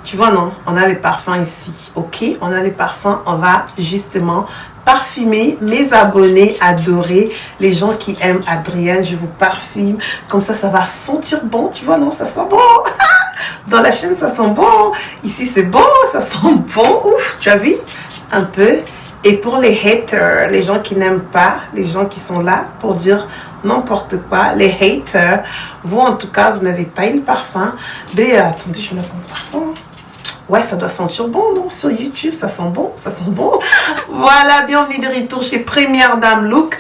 Tu vois, non? On a les parfums ici, ok? On a les parfums, on va justement parfumer mes abonnés adorés, les gens qui aiment Adrienne. Je vous parfume, comme ça va sentir bon, tu vois, non? Ça sent bon. Dans la chaîne, ça sent bon. Ici, c'est bon, ça sent bon. Ouf, tu as vu? Un peu. Et pour les haters, les gens qui n'aiment pas, les gens qui sont là pour dire n'importe quoi, les haters, vous en tout cas, vous n'avez pas eu le parfum. Mais attendez, je vais mettre mon parfum. Ouais, ça doit sentir bon, non? Sur YouTube, ça sent bon, ça sent bon. Voilà, bienvenue de retour chez Première Dame Look.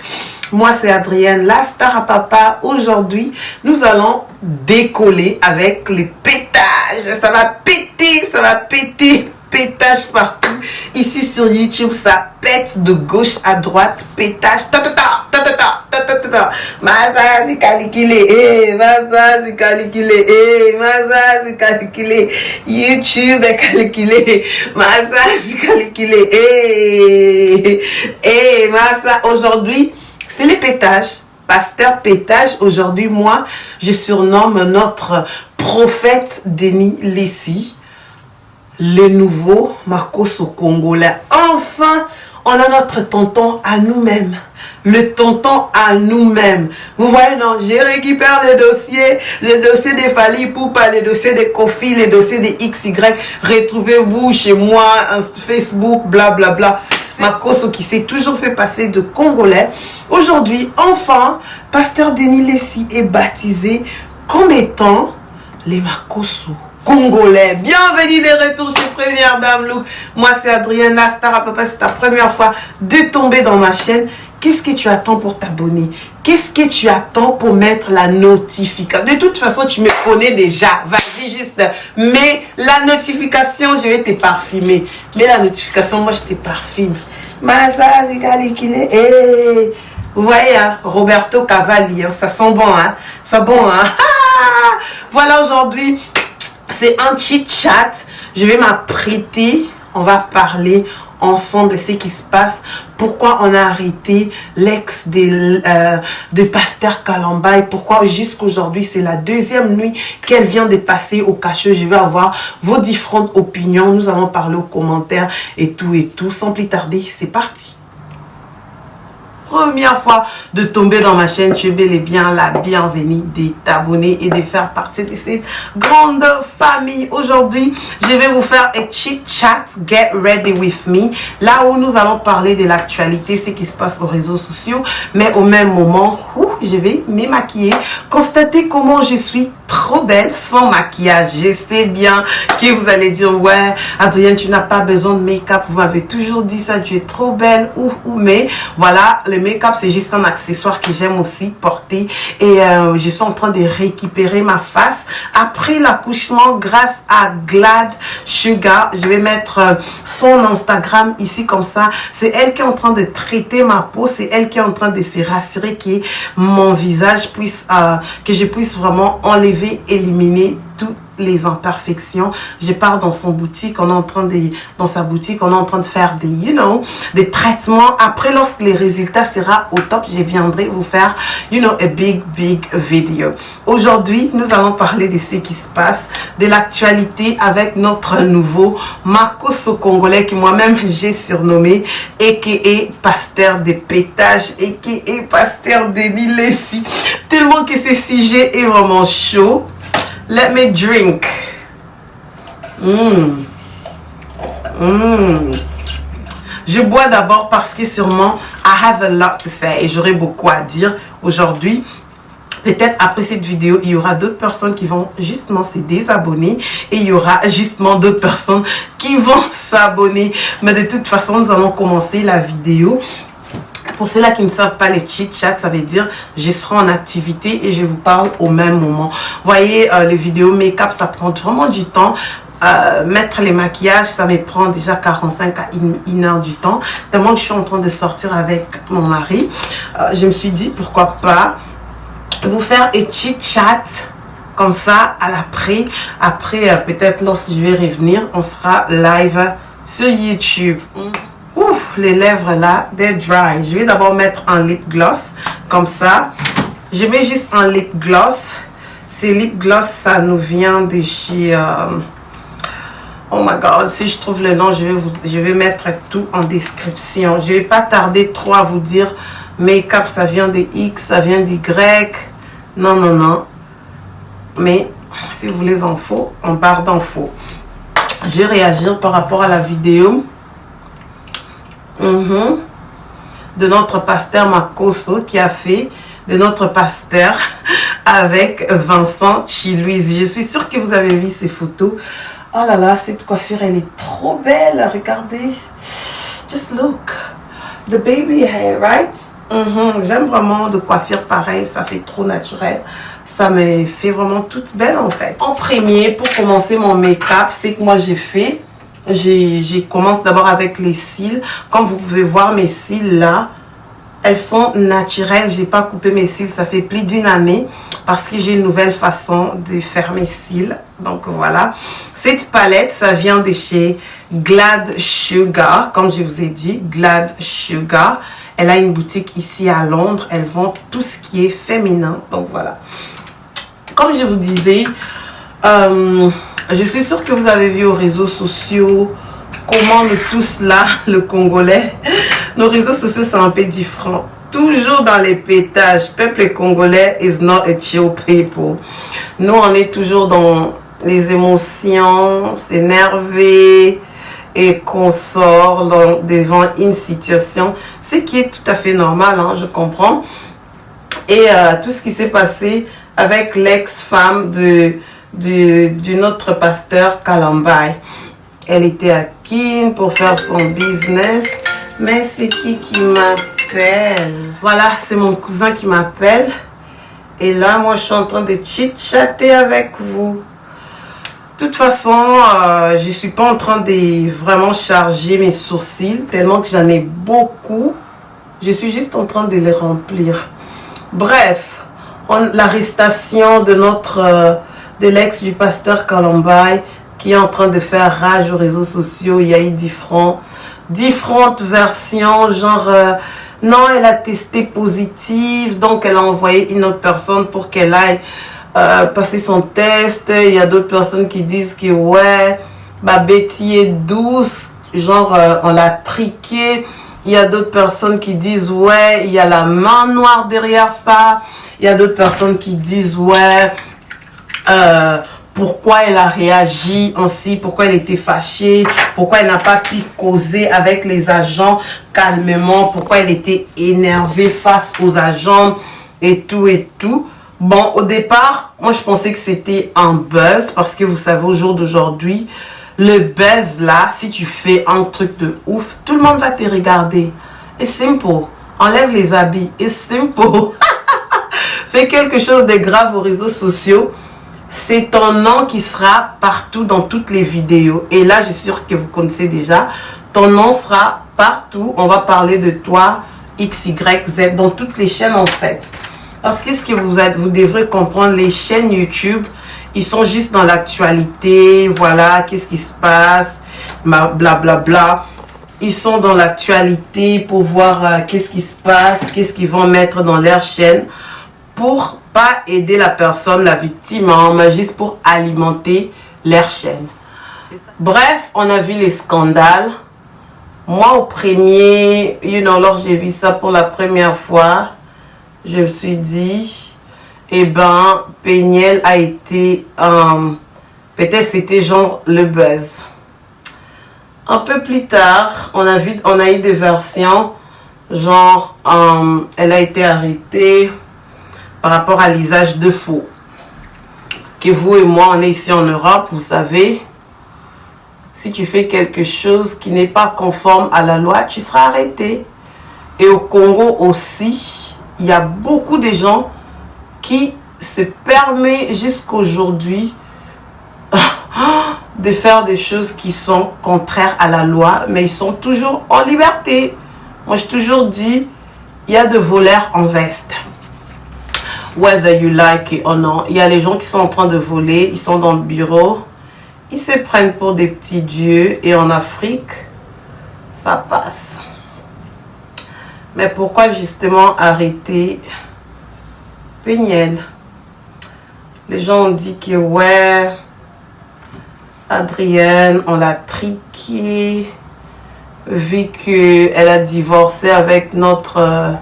Moi, c'est Adrienne, la star à papa. Aujourd'hui, nous allons décoller avec les pétages. Ça va péter, ça va péter. Pétage partout. Ici sur YouTube, ça pète de gauche à droite. Pétage. Masa si calicule, masa si calicule, masa si calicule. YouTube est calculé. Masa si calicule, masa. Aujourd'hui, c'est les pétages. Pasteur Pétage. Aujourd'hui, moi, je surnomme notre prophète Denis Lessie le nouveau Makoso congolais. Enfin, on a notre tonton à nous-mêmes. Le tonton à nous-mêmes. Vous voyez, non, je récupère les dossiers des Fally Ipupa, les dossiers de Kofi, les dossiers de XY. Retrouvez-vous chez moi, Facebook, blablabla. Makoso qui s'est toujours fait passer de Congolais. Aujourd'hui, enfin, Pasteur Denis Lessie est baptisé comme étant les Makoso Congolais. Bienvenue de retour chez Première Dame Look. Moi, c'est Adrienne, la star à papa. C'est ta première fois de tomber dans ma chaîne. Qu'est-ce que tu attends pour t'abonner? Qu'est-ce que tu attends pour mettre la notification? De toute façon, tu me connais déjà. Vas-y, juste mets la notification. Je vais te parfumer. Mets la notification, moi, je te parfume. Vous voyez, hein? Roberto Cavalli, hein? Ça sent bon, hein? Ça sent bon, hein? Voilà, aujourd'hui, c'est un chit-chat. Je vais m'apprêter. On va parler ensemble de ce qui se passe. Pourquoi on a arrêté l'ex de Pasteur Kalamba et pourquoi jusqu'aujourd'hui c'est la deuxième nuit qu'elle vient de passer au cachot. Je vais avoir vos différentes opinions. Nous allons parler aux commentaires et tout et tout. Sans plus tarder, c'est parti. Première fois de tomber dans ma chaîne, tu es bel et bien la bienvenue de t'abonner et de faire partie de cette grande famille. Aujourd'hui, je vais vous faire un chit chat, get ready with me, là où nous allons parler de l'actualité, ce qui se passe aux réseaux sociaux, mais au même moment, je vais me maquiller, constater comment je suis trop belle sans maquillage. Je sais bien que vous allez dire, ouais, Adrienne, tu n'as pas besoin de make-up, vous m'avez toujours dit ça, tu es trop belle, mais voilà, le make-up c'est juste un accessoire que j'aime aussi porter et je suis en train de récupérer ma face après l'accouchement grâce à Glad Sugar. Je vais mettre son Instagram ici comme ça, c'est elle qui est en train de traiter ma peau, c'est elle qui est en train de se rassurer que mon visage puisse, que je puisse vraiment enlever, éliminer tout les imperfections. Je pars dans son boutique, on est en train de, dans sa boutique, on est en train de faire des, des traitements. Après, lorsque les résultats sera au top, je viendrai vous faire, a big video. Aujourd'hui, nous allons parler de ce qui se passe, de l'actualité avec notre nouveau Makoso congolais qui moi-même j'ai surnommé aka Pasteur de Pétage, aka Pasteur Denis Lessie. Tellement que ce sujet est vraiment chaud. Let me drink. Je bois d'abord parce que sûrement I have a lot to say et j'aurai beaucoup à dire aujourd'hui. Peut-être après cette vidéo, il y aura d'autres personnes qui vont justement se désabonner et il y aura justement d'autres personnes qui vont s'abonner. Mais de toute façon, nous allons commencer la vidéo. Pour ceux-là qui ne savent pas les chit-chats, ça veut dire je serai en activité et je vous parle au même moment. Vous voyez, les vidéos make-up, ça prend vraiment du temps. Mettre les maquillages, ça me prend déjà 45 à 1 heure du temps. Tellement que je suis en train de sortir avec mon mari. Je me suis dit, pourquoi pas vous faire un chit-chat comme ça à l'après. Après, peut-être lorsque je vais revenir, on sera live sur YouTube. Les lèvres là, they're dry. Je vais d'abord mettre un lip gloss comme ça. Je mets juste un lip gloss. Ces lip gloss, ça nous vient de chez Oh my god, si je trouve le nom, je vais mettre tout en description. Je vais pas tarder trop à vous dire make-up, ça vient de X, ça vient d'Y. Non, non, non. Mais si vous voulez les infos, en barre d'infos. Je vais réagir par rapport à la vidéo de notre pasteur Makoso qui a fait de notre pasteur avec Vincent Chilouise. Je suis sûre que vous avez vu ces photos. Oh là là, cette coiffure, elle est trop belle. Regardez. Just look. The baby hair, right? J'aime vraiment de coiffure pareille. Ça fait trop naturel. Ça me fait vraiment toute belle en fait. En premier, pour commencer mon make-up, c'est que moi j'ai fait. Je commence d'abord avec les cils. Comme vous pouvez voir, mes cils là, elles sont naturelles. J'ai pas coupé mes cils. Ça fait plus d'une année. Parce que j'ai une nouvelle façon de faire mes cils. Donc voilà. Cette palette, ça vient de chez Glad Sugar. Comme je vous ai dit, Glad Sugar. Elle a une boutique ici à Londres. Elle vend tout ce qui est féminin. Donc voilà. Comme je vous disais, je suis sûre que vous avez vu aux réseaux sociaux comment nous tous là, le Congolais, nos réseaux sociaux sont un peu différents. Toujours dans les pétages. Peuple congolais is not a chill people. Nous, on est toujours dans les émotions, s'énerver et qu'on sort devant une situation. Ce qui est tout à fait normal, hein, je comprends. Et tout ce qui s'est passé avec l'ex-femme de notre pasteur Kalambay. Elle était à Kin pour faire son business. Mais c'est qui m'appelle? Voilà, c'est mon cousin qui m'appelle. Et là, moi, je suis en train de chit-chatter avec vous. De toute façon, je ne suis pas en train de vraiment charger mes sourcils, tellement que j'en ai beaucoup. Je suis juste en train de les remplir. Bref, l'arrestation de l'ex du pasteur Kalambay qui est en train de faire rage aux réseaux sociaux. Il y a eu différentes versions, genre non, elle a testé positive, donc elle a envoyé une autre personne pour qu'elle aille passer son test. Il y a d'autres personnes qui disent que ouais, ma Betty est douce, genre on l'a triquée. Il y a d'autres personnes qui disent ouais, il y a la main noire derrière ça. Il y a d'autres personnes qui disent ouais, pourquoi elle a réagi ainsi, pourquoi elle était fâchée, pourquoi elle n'a pas pu causer avec les agents calmement, pourquoi elle était énervée face aux agents et tout et tout. Bon, au départ, moi je pensais que c'était un buzz parce que vous savez, au jour d'aujourd'hui, le buzz là, si tu fais un truc de ouf, tout le monde va te regarder. Et simple, enlève les habits, et simple. Fais quelque chose de grave aux réseaux sociaux. C'est ton nom qui sera partout dans toutes les vidéos. Et là, je suis sûre que vous connaissez déjà. Ton nom sera partout. On va parler de toi, X, Y, Z, dans toutes les chaînes en fait. Parce que ce que vous devrez comprendre, les chaînes YouTube, ils sont juste dans l'actualité. Voilà, qu'est-ce qui se passe, blablabla. Bla. Ils sont dans l'actualité pour voir qu'est-ce qui se passe, qu'est-ce qu'ils vont mettre dans leur chaîne. Pour pas aider la personne, la victime, hein, mais juste pour alimenter leur chaîne. Bref, on a vu les scandales. Moi, au premier, lorsque j'ai vu ça pour la première fois, je me suis dit, eh ben, Péniel a été, peut-être c'était genre le buzz. Un peu plus tard, on a eu des versions, genre, elle a été arrêtée par rapport à l'usage de faux. Que vous et moi, on est ici en Europe, vous savez, si tu fais quelque chose qui n'est pas conforme à la loi, tu seras arrêté. Et au Congo aussi, il y a beaucoup de gens qui se permettent jusqu'aujourd'hui de faire des choses qui sont contraires à la loi, mais ils sont toujours en liberté. Moi, j'ai toujours dit, il y a de voleurs en veste. Whether you like it or not. Il y a les gens qui sont en train de voler, ils sont dans le bureau, ils se prennent pour des petits dieux et en Afrique, ça passe. Mais pourquoi justement arrêter Péniel? Les gens ont dit que ouais, Adrienne, on l'a triquée. Vu qu'elle a divorcé avec notre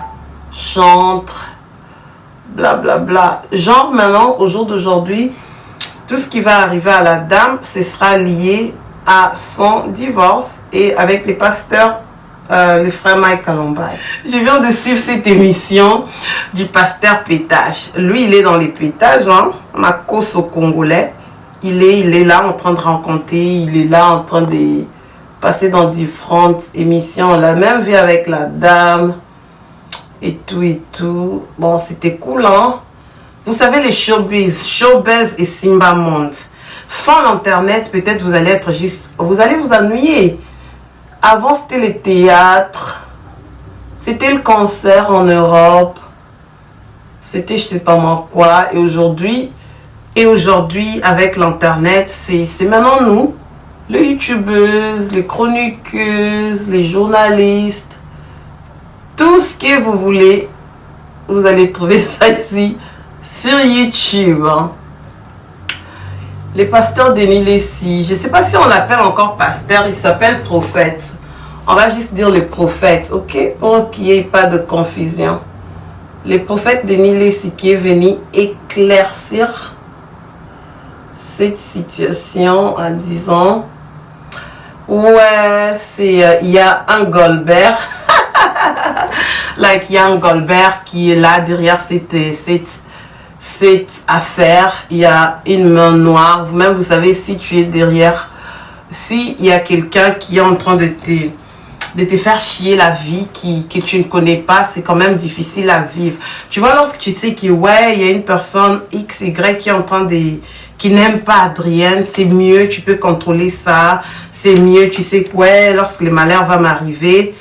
chantre. Blablabla. Bla, bla. Genre maintenant, au jour d'aujourd'hui, tout ce qui va arriver à la dame, ce sera lié à son divorce et avec les pasteurs, le frère Mike Kalombai. Je viens de suivre cette émission du pasteur Pétage. Lui, il est dans les pétages, hein, Makos au Congolais. Il est là en train de rencontrer, il est là en train de passer dans différentes émissions. On l'a même vu avec la dame et tout et tout. Bon, c'était cool, hein. Vous savez, les showbiz et Simba Monde. Sans l'internet, peut-être vous allez être juste... Vous allez vous ennuyer. Avant, c'était le théâtre. C'était le concert en Europe. C'était je sais pas moi quoi. Et aujourd'hui, avec l'internet, c'est maintenant nous. Les youtubeuses, les chroniqueuses, les journalistes. Tout ce que vous voulez, vous allez trouver ça ici. Sur YouTube, hein. Les pasteurs Denis Lessie, je ne sais pas si on l'appelle encore pasteur, il s'appelle prophète. On va juste dire le prophète, ok? Pour qu'il n'y ait pas de confusion. Le prophète Denis Lessie qui est venu éclaircir cette situation en disant, ouais, c'est il y a un Goldberg, like Young Goldberg qui est là derrière cette affaire. Il y a une main noire. Vous-même, vous savez, si tu es derrière, s'il y a quelqu'un qui est en train de te faire chier la vie, que tu ne connais pas, c'est quand même difficile à vivre. Tu vois, lorsque tu sais que, ouais, il y a une personne X, Y qui est en train de... qui n'aime pas Adrienne, c'est mieux, tu peux contrôler ça. C'est mieux, tu sais que, ouais, lorsque le malheur va m'arriver,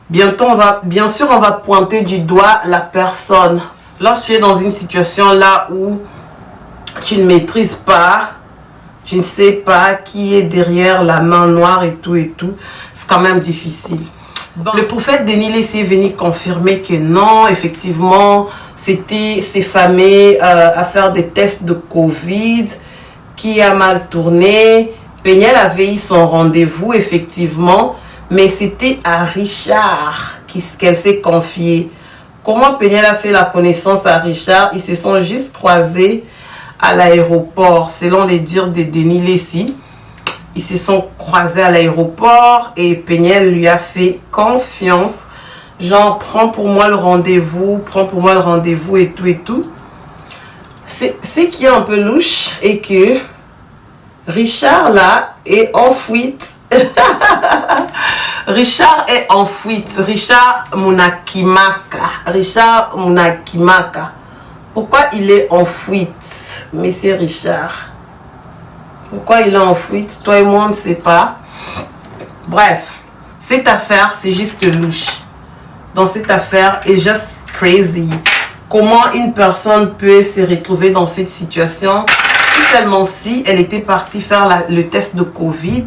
bientôt, bien sûr, on va pointer du doigt la personne. Lorsque tu es dans une situation là où tu ne maîtrises pas, tu ne sais pas qui est derrière la main noire et tout, c'est quand même difficile. Bon. Le prophète Denis Lessie est venu confirmer que non, effectivement, c'était s'effamer à faire des tests de Covid qui a mal tourné. Peniel avait eu son rendez-vous, effectivement, mais c'était à Richard qu'elle s'est confiée. Comment Peniel a fait la connaissance à Richard? Ils se sont juste croisés à l'aéroport, selon les dires de Denis Lessie. Ils se sont croisés à l'aéroport et Peniel lui a fait confiance. Genre, prends pour moi le rendez-vous, et tout. Ce qui est un peu louche et que Richard là est en fuite. Richard est en fuite. Richard Munakimaka. Pourquoi il est en fuite, monsieur Richard? Pourquoi il est en fuite? Toi et moi, on ne sait pas. Bref, cette affaire, c'est juste louche. Dans cette affaire, est just crazy. Comment une personne peut se retrouver dans cette situation si seulement si elle était partie faire le test de Covid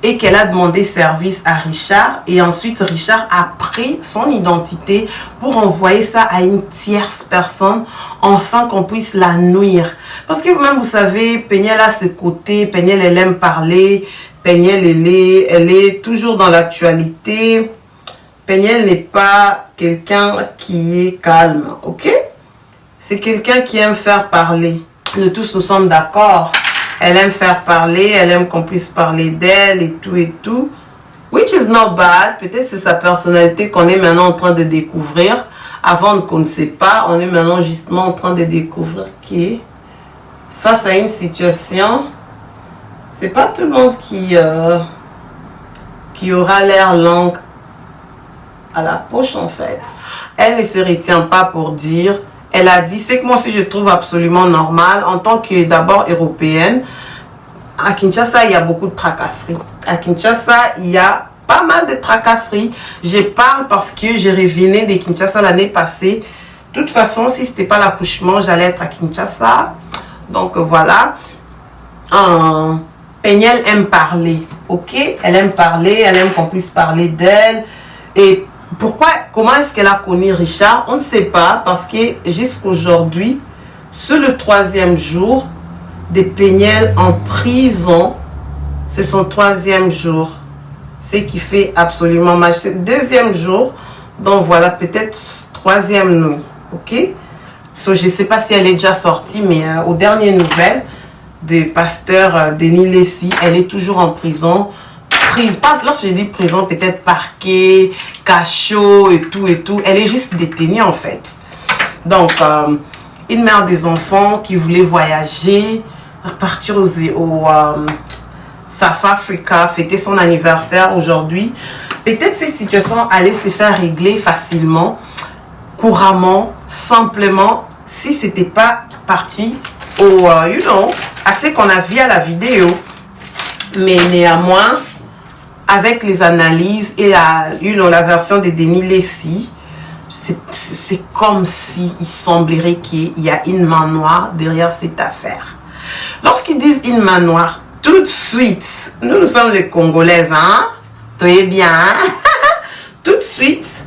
et qu'elle a demandé service à Richard et ensuite Richard a pris son identité pour envoyer ça à une tierce personne afin qu'on puisse la nuire. Parce que vous-même, vous savez, Peniel a ce côté, Peniel, elle aime parler, Peniel, elle est toujours dans l'actualité. Peniel n'est pas quelqu'un qui est calme, ok? C'est quelqu'un qui aime faire parler. Nous tous, nous sommes d'accord. Elle aime faire parler, elle aime qu'on puisse parler d'elle et tout. Which is not bad. Peut-être c'est sa personnalité qu'on est maintenant en train de découvrir. Avant qu'on ne sait pas, on est maintenant justement en train de découvrir qui, face à une situation, c'est pas tout le monde qui aura l'air langue à la poche en fait. Elle ne se retient pas pour dire... Elle a dit, c'est que moi aussi je trouve absolument normal en tant que d'abord européenne. À Kinshasa, il y a beaucoup de tracasseries. À Kinshasa, il y a pas mal de tracasseries. Je parle parce que je revenais de Kinshasa l'année passée. De toute façon, si ce n'était pas l'accouchement, j'allais être à Kinshasa. Donc voilà. Peniel aime parler. Ok? Elle aime parler, elle aime qu'on puisse parler d'elle. Et pourquoi, comment est-ce qu'elle a connu Richard? On ne sait pas parce que jusqu'aujourd'hui, sur le 3e jour de Peniel en prison, C'est son 3e jour. C'est qui fait absolument mal. C'est le 2e jour. Donc voilà, peut-être 3e nuit. Ok? So, je ne sais pas si elle est déjà sortie, mais aux dernières nouvelles du pasteur Denis Lacy, elle est toujours en prison. Pas, lorsque je dis prison, peut-être parquet, cachot et tout et tout. Elle est juste détenue en fait. Donc, une mère des enfants qui voulait voyager, partir au South Africa, fêter son anniversaire aujourd'hui. Peut-être cette situation allait se faire régler facilement, couramment, simplement, si c'était pas parti au, à ce qu'on a vu à la vidéo. Mais néanmoins, avec les analyses et la version de Denis Lacy, c'est comme si il semblerait qu'il y a une main noire derrière cette affaire. Lorsqu'ils disent une main noire, tout de suite, nous sommes les Congolaises, hein? Soyez bien, hein? Tout de suite,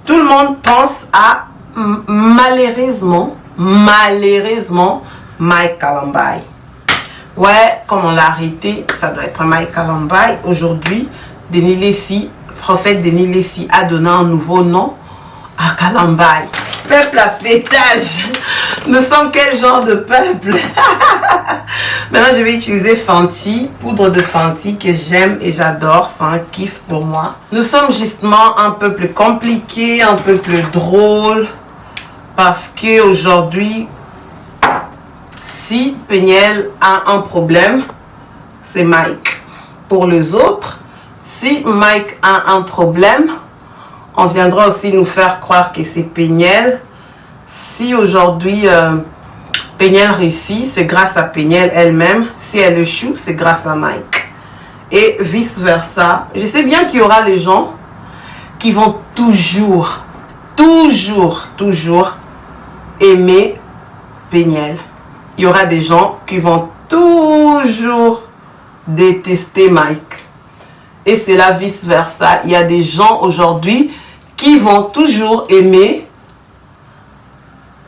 tout le monde pense à, malheureusement, Mike Kalambai. Ouais, comme on l'a arrêté, ça doit être Mike Kalambai. Aujourd'hui, Denis Lacy, prophète Denis Lacy a donné un nouveau nom à Kalambai. Peuple à pétage. Nous sommes quel genre de peuple? Maintenant, je vais utiliser Fenty, poudre de Fenty que j'aime et j'adore. C'est un kiff pour moi. Nous sommes justement un peuple compliqué, un peuple drôle. Parce que aujourd'hui, si Peniel a un problème, c'est Mike. Pour les autres, si Mike a un problème, on viendra aussi nous faire croire que c'est Peniel. Si aujourd'hui Peniel réussit, c'est grâce à Peniel elle-même. Si elle échoue, c'est grâce à Mike. Et vice versa. Je sais bien qu'il y aura les gens qui vont toujours aimer Peniel. Il y aura des gens qui vont toujours détester Mike. Et c'est la vice versa. Il y a des gens aujourd'hui qui vont toujours aimer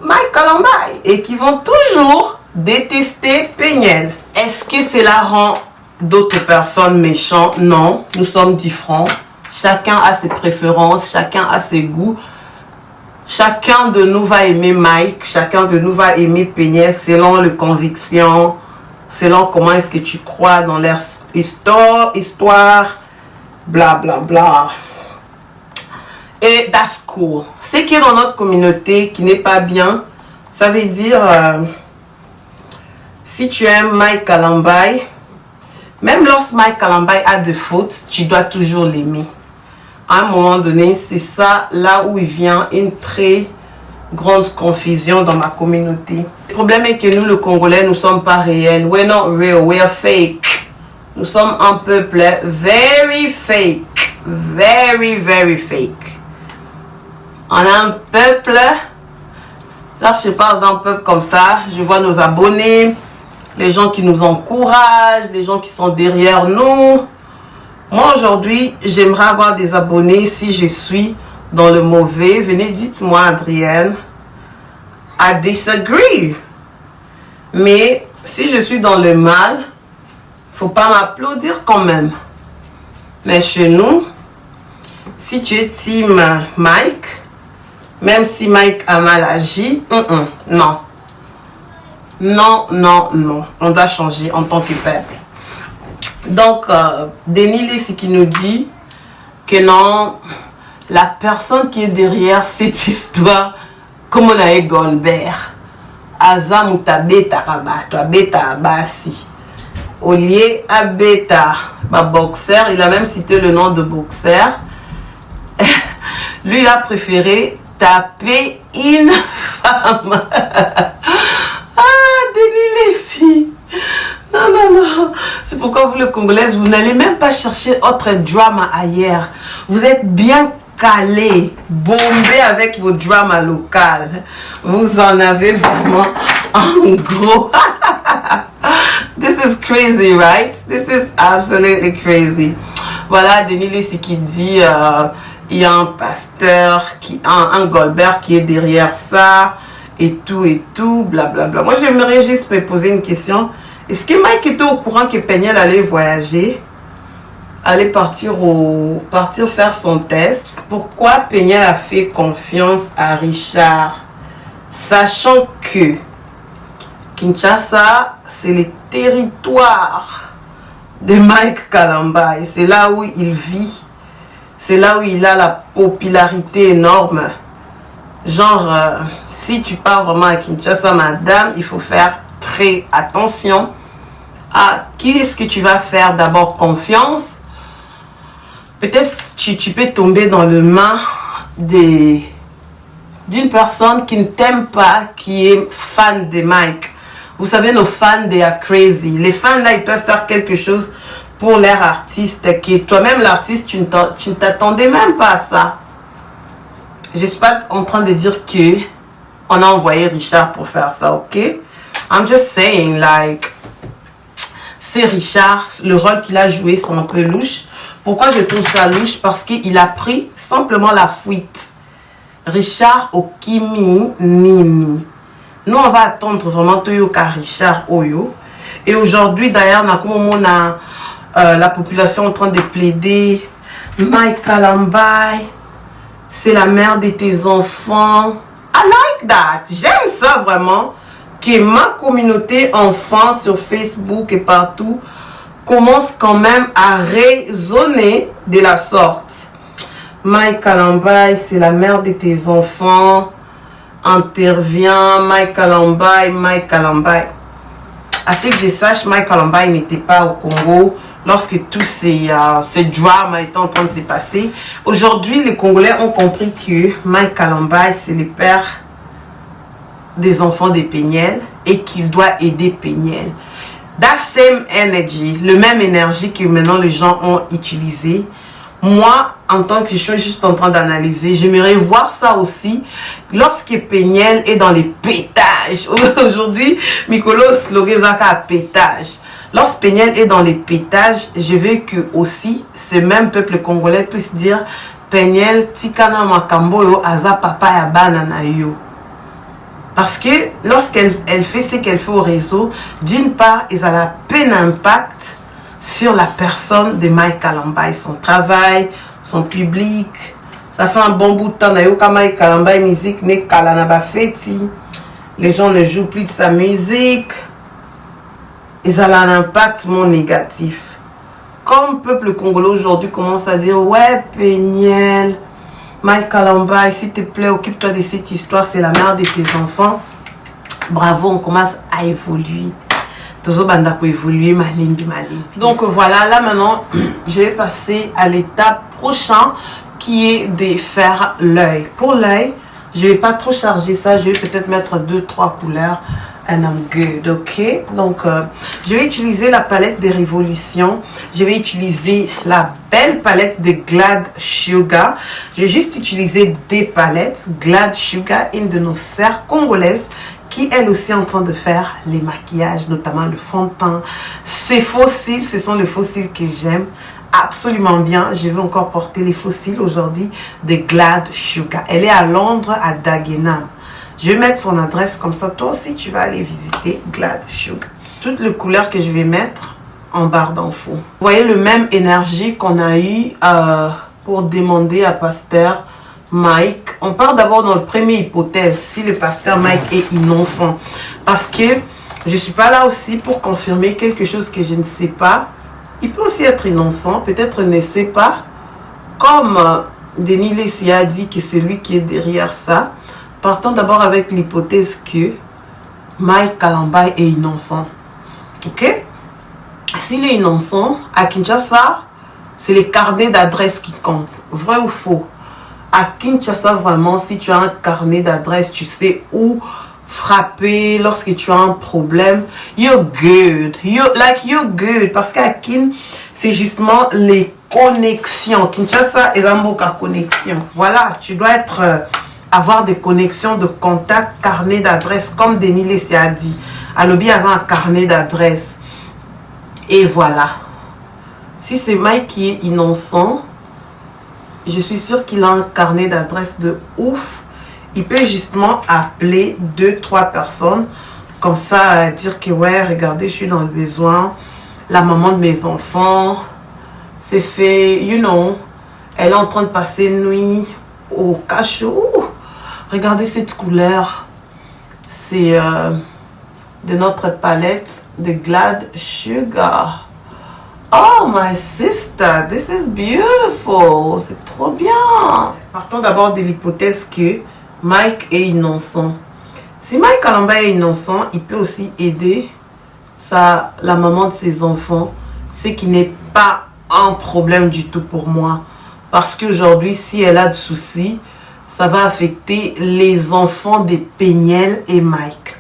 Mike Kalambai et qui vont toujours détester Peniel. Est-ce que cela rend d'autres personnes méchantes? Non, nous sommes différents. Chacun a ses préférences, chacun a ses goûts. Chacun de nous va aimer Mike, chacun de nous va aimer Peniel selon les convictions, selon comment est-ce que tu crois dans leur histoire, bla bla bla. Et that's cool. Ce qui est dans notre communauté qui n'est pas bien, ça veut dire si tu aimes Mike Kalambai, même lorsque Mike Kalambai a des fautes, tu dois toujours l'aimer. À un moment donné, c'est ça là où il vient une très grande confusion dans ma communauté. Le problème est que nous, le Congolais, nous ne sommes pas réels. We're not real, we're fake. Nous sommes un peuple very fake. Very, very fake. On a un peuple, là je parle d'un peuple comme ça, je vois nos abonnés, les gens qui nous encouragent, les gens qui sont derrière nous. Moi aujourd'hui, j'aimerais avoir des abonnés si je suis dans le mauvais. Venez, dites-moi Adrienne, I disagree. Mais si je suis dans le mal, faut pas m'applaudir quand même. Mais chez nous, si tu es team Mike, même si Mike a mal agi, non. Non, non, non. On doit changer en tant que peuple. Donc, Denis Lacy qui nous dit que non, la personne qui est derrière cette histoire, comme on a eu Goldberg, Azam ou Tabeta Rabat, Tabeta Abassi, Olié Abeta, boxeur, il a même cité le nom de boxeur. Lui, il a préféré taper une femme. Denis Lacy. Non, non, non. C'est pourquoi vous, les Congolaises, vous n'allez même pas chercher autre drama ailleurs. Vous êtes bien calés, bombés avec vos dramas locales. Vous en avez vraiment en gros. This is crazy, right? This is absolutely crazy. Voilà, Denis Lacy qui dit il y a un pasteur, un Goldberg qui est derrière ça, et tout, blablabla. Moi, j'aimerais juste me poser une question. Est-ce que Mike était au courant que Peniel allait voyager? Allait partir faire son test? Pourquoi Peniel a fait confiance à Richard? Sachant que Kinshasa, c'est le territoire de Mike Kalamba. Et c'est là où il vit. C'est là où il a la popularité énorme. Genre, si tu pars vraiment à Kinshasa, madame, il faut faire très attention à qui est-ce que tu vas faire d'abord confiance. Peut-être tu peux tomber dans le main d'une personne qui ne t'aime pas, qui est fan de Mike. Vous savez, nos fans, they are crazy. Les fans, là, ils peuvent faire quelque chose pour leur artiste, qui est toi-même l'artiste, tu ne t'attendais même pas à ça. Je ne suis pas en train de dire que on a envoyé Richard pour faire ça, ok? I'm just saying, like, c'est Richard, le rôle qu'il a joué, c'est un peu louche. Pourquoi je trouve ça louche? Parce qu'il a pris simplement la fuite. Richard Okimi Nimi. Nous, on va attendre vraiment Toyoka Richard Oyo. Et aujourd'hui, d'ailleurs, on a la population en train de plaider. Mike Kalambai, c'est la mère de tes enfants. I like that. J'aime ça vraiment. Que ma communauté enfant sur Facebook et partout commence quand même à raisonner de la sorte. Mike Kalambai, c'est la mère de tes enfants. Intervient Mike Kalambai, Mike Kalambai. À ce que je sache, Mike Kalambai n'était pas au Congo lorsque tous ces drames étaient en train de se passer. Aujourd'hui, les Congolais ont compris que Mike Kalambai, c'est le père des enfants de Peniel et qu'il doit aider Peniel. That same energy, le même énergie que maintenant les gens ont utilisé. Moi, en tant que je suis juste en train d'analyser, j'aimerais voir ça aussi lorsque Peniel est dans les pétages. Aujourd'hui, Mikolos Logezaka a pétage. Lorsque Peniel est dans les pétages, je veux que aussi ce même peuple congolais puisse dire Peniel Tikana Makamboyo Aza Papa ya Banana yo. Parce que lorsqu'elle fait ce qu'elle fait au réseau, d'une part, il a la peine impact sur la personne de Mike Kalambai, son travail, son public. Ça fait un bon bout de temps que Mike Kalambai musique n'est Kalanaba Feti. Les gens ne jouent plus de sa musique. Et ça a un impact moins négatif. Comme le peuple congolais aujourd'hui commence à dire ouais Peniel, Mike Kalambai, s'il te plaît, occupe-toi de cette histoire, c'est la mère de tes enfants. Bravo, on commence à évoluer. Donc voilà, là maintenant, je vais passer à l'étape prochaine qui est de faire l'œil. Pour l'œil, je vais pas trop charger ça, je vais peut-être mettre 2-3 couleurs. And I'm good, ok? Donc, je vais utiliser la palette des révolutions. Je vais utiliser la belle palette de Glad Sugar. Je vais juste utiliser des palettes. Glad Sugar, une de nos sœurs congolaises qui elle aussi est en train de faire les maquillages, notamment le fond de teint. Ces faux cils, ce sont les faux cils que j'aime absolument bien. Je vais encore porter les faux cils aujourd'hui de Glad Sugar. Elle est à Londres, à Dagenham. Je vais mettre son adresse comme ça. Toi aussi, tu vas aller visiter Glad Sugar. Toutes les couleurs que je vais mettre en barre d'infos. Vous voyez le même énergie qu'on a eu pour demander à Pasteur Mike. On part d'abord dans la première hypothèse, si le pasteur Mike est innocent. Parce que je ne suis pas là aussi pour confirmer quelque chose que je ne sais pas. Il peut aussi être innocent, peut-être ne sait pas. Comme Denis Lessie a dit que c'est lui qui est derrière ça. Partons d'abord avec l'hypothèse que Mike Kalambai est innocent. Ok? S'il est innocent, à Kinshasa, c'est les carnets d'adresse qui comptent. Vrai ou faux? À Kinshasa, vraiment, si tu as un carnet d'adresse, tu sais où frapper lorsque tu as un problème. You're good. You're good. Parce qu'à Kin, c'est justement les connexions. Kinshasa est un mot à connexion. Voilà, tu dois avoir des connexions de contact, carnet d'adresse, comme Denis Lessie a dit. À l'objet, il y a un carnet d'adresse. Et voilà. Si c'est Mike qui est innocent, je suis sûre qu'il a un carnet d'adresse de ouf. Il peut justement appeler 2-3 personnes comme ça, dire que ouais, regardez, je suis dans le besoin. La maman de mes enfants, c'est fait, you know, elle est en train de passer une nuit au cachot. Regardez cette couleur. C'est de notre palette de Glad Sugar. Oh, my sister, this is beautiful. C'est trop bien. Partons d'abord de l'hypothèse que Mike est innocent. Si Mike Kalamba est innocent, il peut aussi aider la maman de ses enfants. C'est qui n'est pas un problème du tout pour moi. Parce qu'aujourd'hui, si elle a de soucis, ça va affecter les enfants des Péniel et Mike.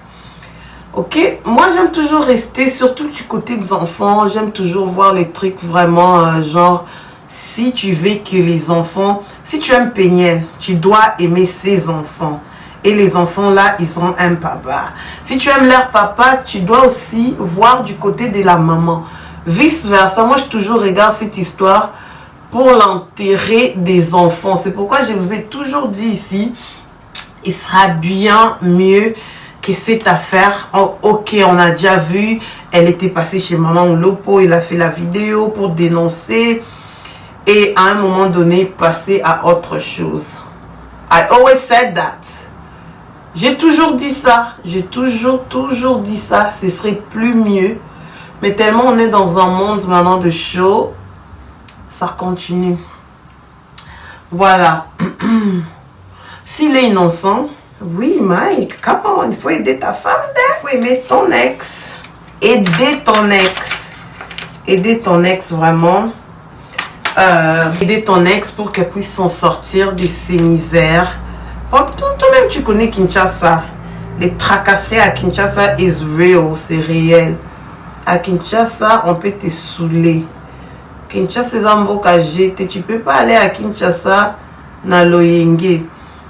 Ok, moi j'aime toujours rester, surtout du côté des enfants, j'aime toujours voir les trucs vraiment genre, si tu veux que les enfants, si tu aimes Péniel, tu dois aimer ses enfants. Et les enfants là, ils ont un papa. Si tu aimes leur papa, tu dois aussi voir du côté de la maman. Vice versa, moi je toujours regarde cette histoire pour l'enterrer des enfants. C'est pourquoi je vous ai toujours dit ici, il sera bien mieux que cette affaire. Oh, ok, on a déjà vu, elle était passée chez Maman Lopo, il a fait la vidéo pour dénoncer et à un moment donné passer à autre chose. I always said that. J'ai toujours dit ça, j'ai toujours dit ça, ce serait plus mieux. Mais tellement on est dans un monde maintenant de show, ça continue. Voilà. S'il est innocent, oui, Mike, come on, il faut aider ta femme, il faut aimer ton ex. Aider ton ex. Aider ton ex, vraiment. Aider ton ex pour qu'elle puisse s'en sortir de ses misères. Toi-même, tu connais Kinshasa. Les tracasseries à Kinshasa is real, c'est réel. À Kinshasa, on peut te saouler. Kinshasa, c'est un beau jeter. Tu peux pas aller à Kinshasa, na Loyenge.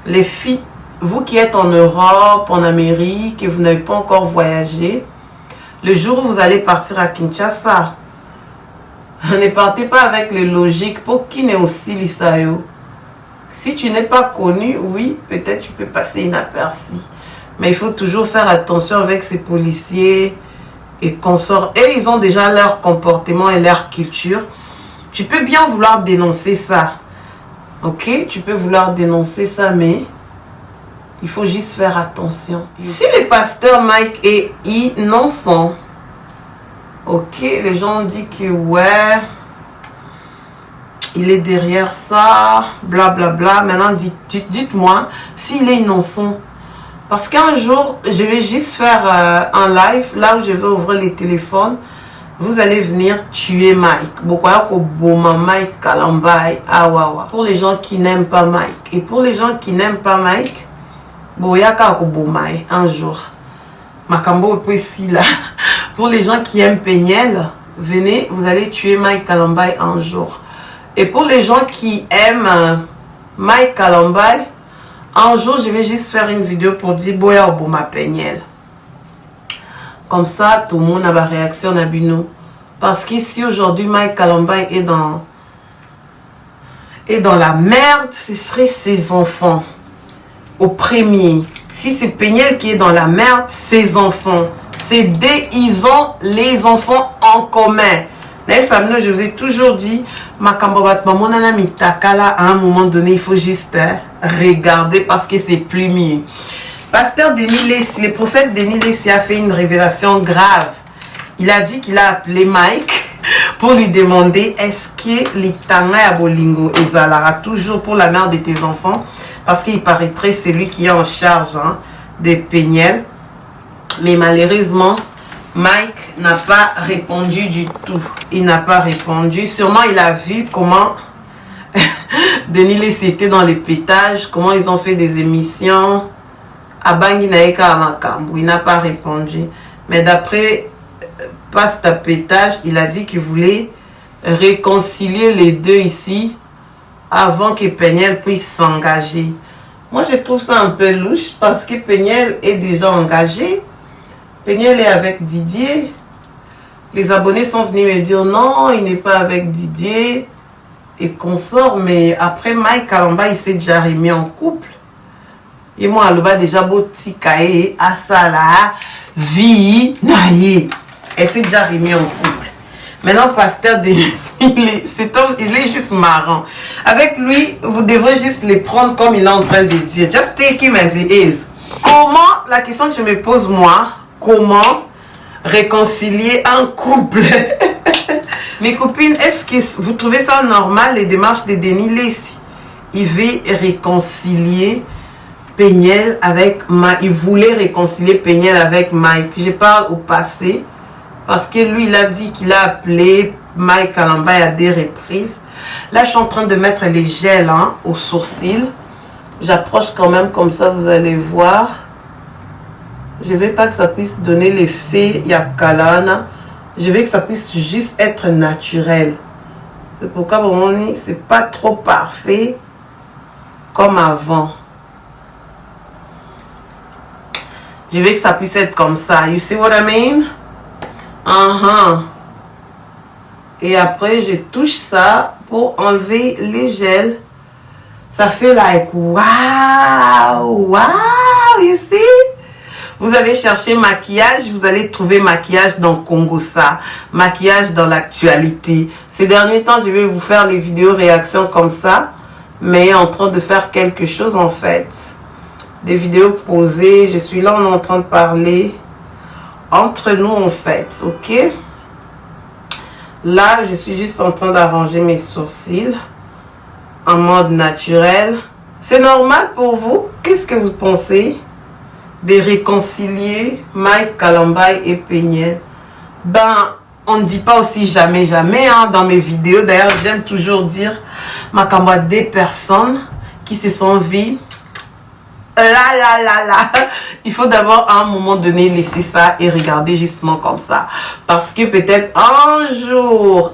Les filles, vous qui êtes en Europe, en Amérique, et vous n'avez pas encore voyagé, le jour où vous allez partir à Kinshasa, ne partez pas avec les logiques pour qui n'est aussi l'Isayo. Si tu n'es pas connu, oui, peut-être tu peux passer inaperçu. Mais il faut toujours faire attention avec ces policiers et consorts. Et ils ont déjà leur comportement et leur culture. Tu peux bien vouloir dénoncer ça. Ok? Tu peux vouloir dénoncer ça, mais il faut juste faire attention. Si le pasteur Mike est innocent, ok, les gens ont dit que ouais, il est derrière ça, blablabla. Bla, bla. Maintenant, dites-moi s'il est innocent. Parce qu'un jour, je vais juste faire un live, là où je vais ouvrir les téléphones. Vous allez venir tuer Mike. Mike Kalamba. Pour les gens qui n'aiment pas Mike. Et pour les gens qui n'aiment pas Mike, un jour. Makambo est ici là. Pour les gens qui aiment Péniel, venez, vous allez tuer Mike Kalamba un jour. Et pour les gens qui aiment Mike Kalamba, un jour je vais juste faire une vidéo pour dire Boya Oboma Péniel. Comme ça, tout le monde a la réaction à Bino. Parce qu'ici aujourd'hui, Mike Kalamba est dans la merde, ce serait ses enfants. Au premier. Si c'est Péniel qui est dans la merde, ses enfants. C'est ils ont les enfants en commun. Je vous ai toujours dit, à un moment donné, il faut juste regarder parce que c'est plus mieux. Pasteur Denis Lessi, le prophète Denis Lessi a fait une révélation grave. Il a dit qu'il a appelé Mike pour lui demander est-ce que l'itanga à Bolingo ezalara toujours pour la mère de tes enfants, parce qu'il paraîtrait c'est lui qui est en charge des Péniel. Mais malheureusement, Mike n'a pas répondu du tout. Il n'a pas répondu. Sûrement, il a vu comment Denis Lessi était dans les pétages, comment ils ont fait des émissions. Abangi Naeka Amakambu, il n'a pas répondu. Mais d'après Pasteur Pétage, il a dit qu'il voulait réconcilier les deux ici avant que Péniel puisse s'engager. Moi, je trouve ça un peu louche parce que Péniel est déjà engagé. Péniel est avec Didier. Les abonnés sont venus me dire non, il n'est pas avec Didier et consort. Mais après, Mike Kalamba, il s'est déjà remis en couple. Et moi, le bas déjà beau tikae, asala, vie, naïe. Elle s'est déjà remis en couple. Maintenant, pasteur, cet homme, il est juste marrant. Avec lui, vous devrez juste les prendre comme il est en train de dire. Just take him as he is. Comment, la question que je me pose moi, comment réconcilier un couple? Mes copines, est-ce que vous trouvez ça normal, les démarches de Denis Lacy? Il veut réconcilier Peniel avec Mike. Il voulait réconcilier Peniel avec Mike. Je parle au passé. Parce que lui, il a dit qu'il a appelé Mike Kalambay à des reprises. Là, je suis en train de mettre les gels aux sourcils. J'approche quand même comme ça, vous allez voir. Je ne veux pas que ça puisse donner l'effet Yakalana. Je veux que ça puisse juste être naturel. C'est pourquoi, bon, c'est pas trop parfait comme avant. Je veux que ça puisse être comme ça. You see what I mean? Et après, je touche ça pour enlever les gels. Ça fait like wow, wow, you see? Vous avez cherché maquillage, vous allez trouver maquillage dans Congosa, maquillage dans l'actualité. Ces derniers temps, je vais vous faire les vidéos réactions comme ça, mais en train de faire quelque chose en fait. Des vidéos posées, je suis là, on est en train de parler entre nous en fait, ok? Là, je suis juste en train d'arranger mes sourcils en mode naturel. C'est normal pour vous? Qu'est-ce que vous pensez de réconcilier Mike Kalambay et Peniel? Ben, on ne dit pas aussi jamais, jamais dans mes vidéos. D'ailleurs, j'aime toujours dire ma camarade des personnes qui se sont vues. Il faut d'abord à un moment donné laisser ça et regarder justement comme ça. Parce que peut-être un jour,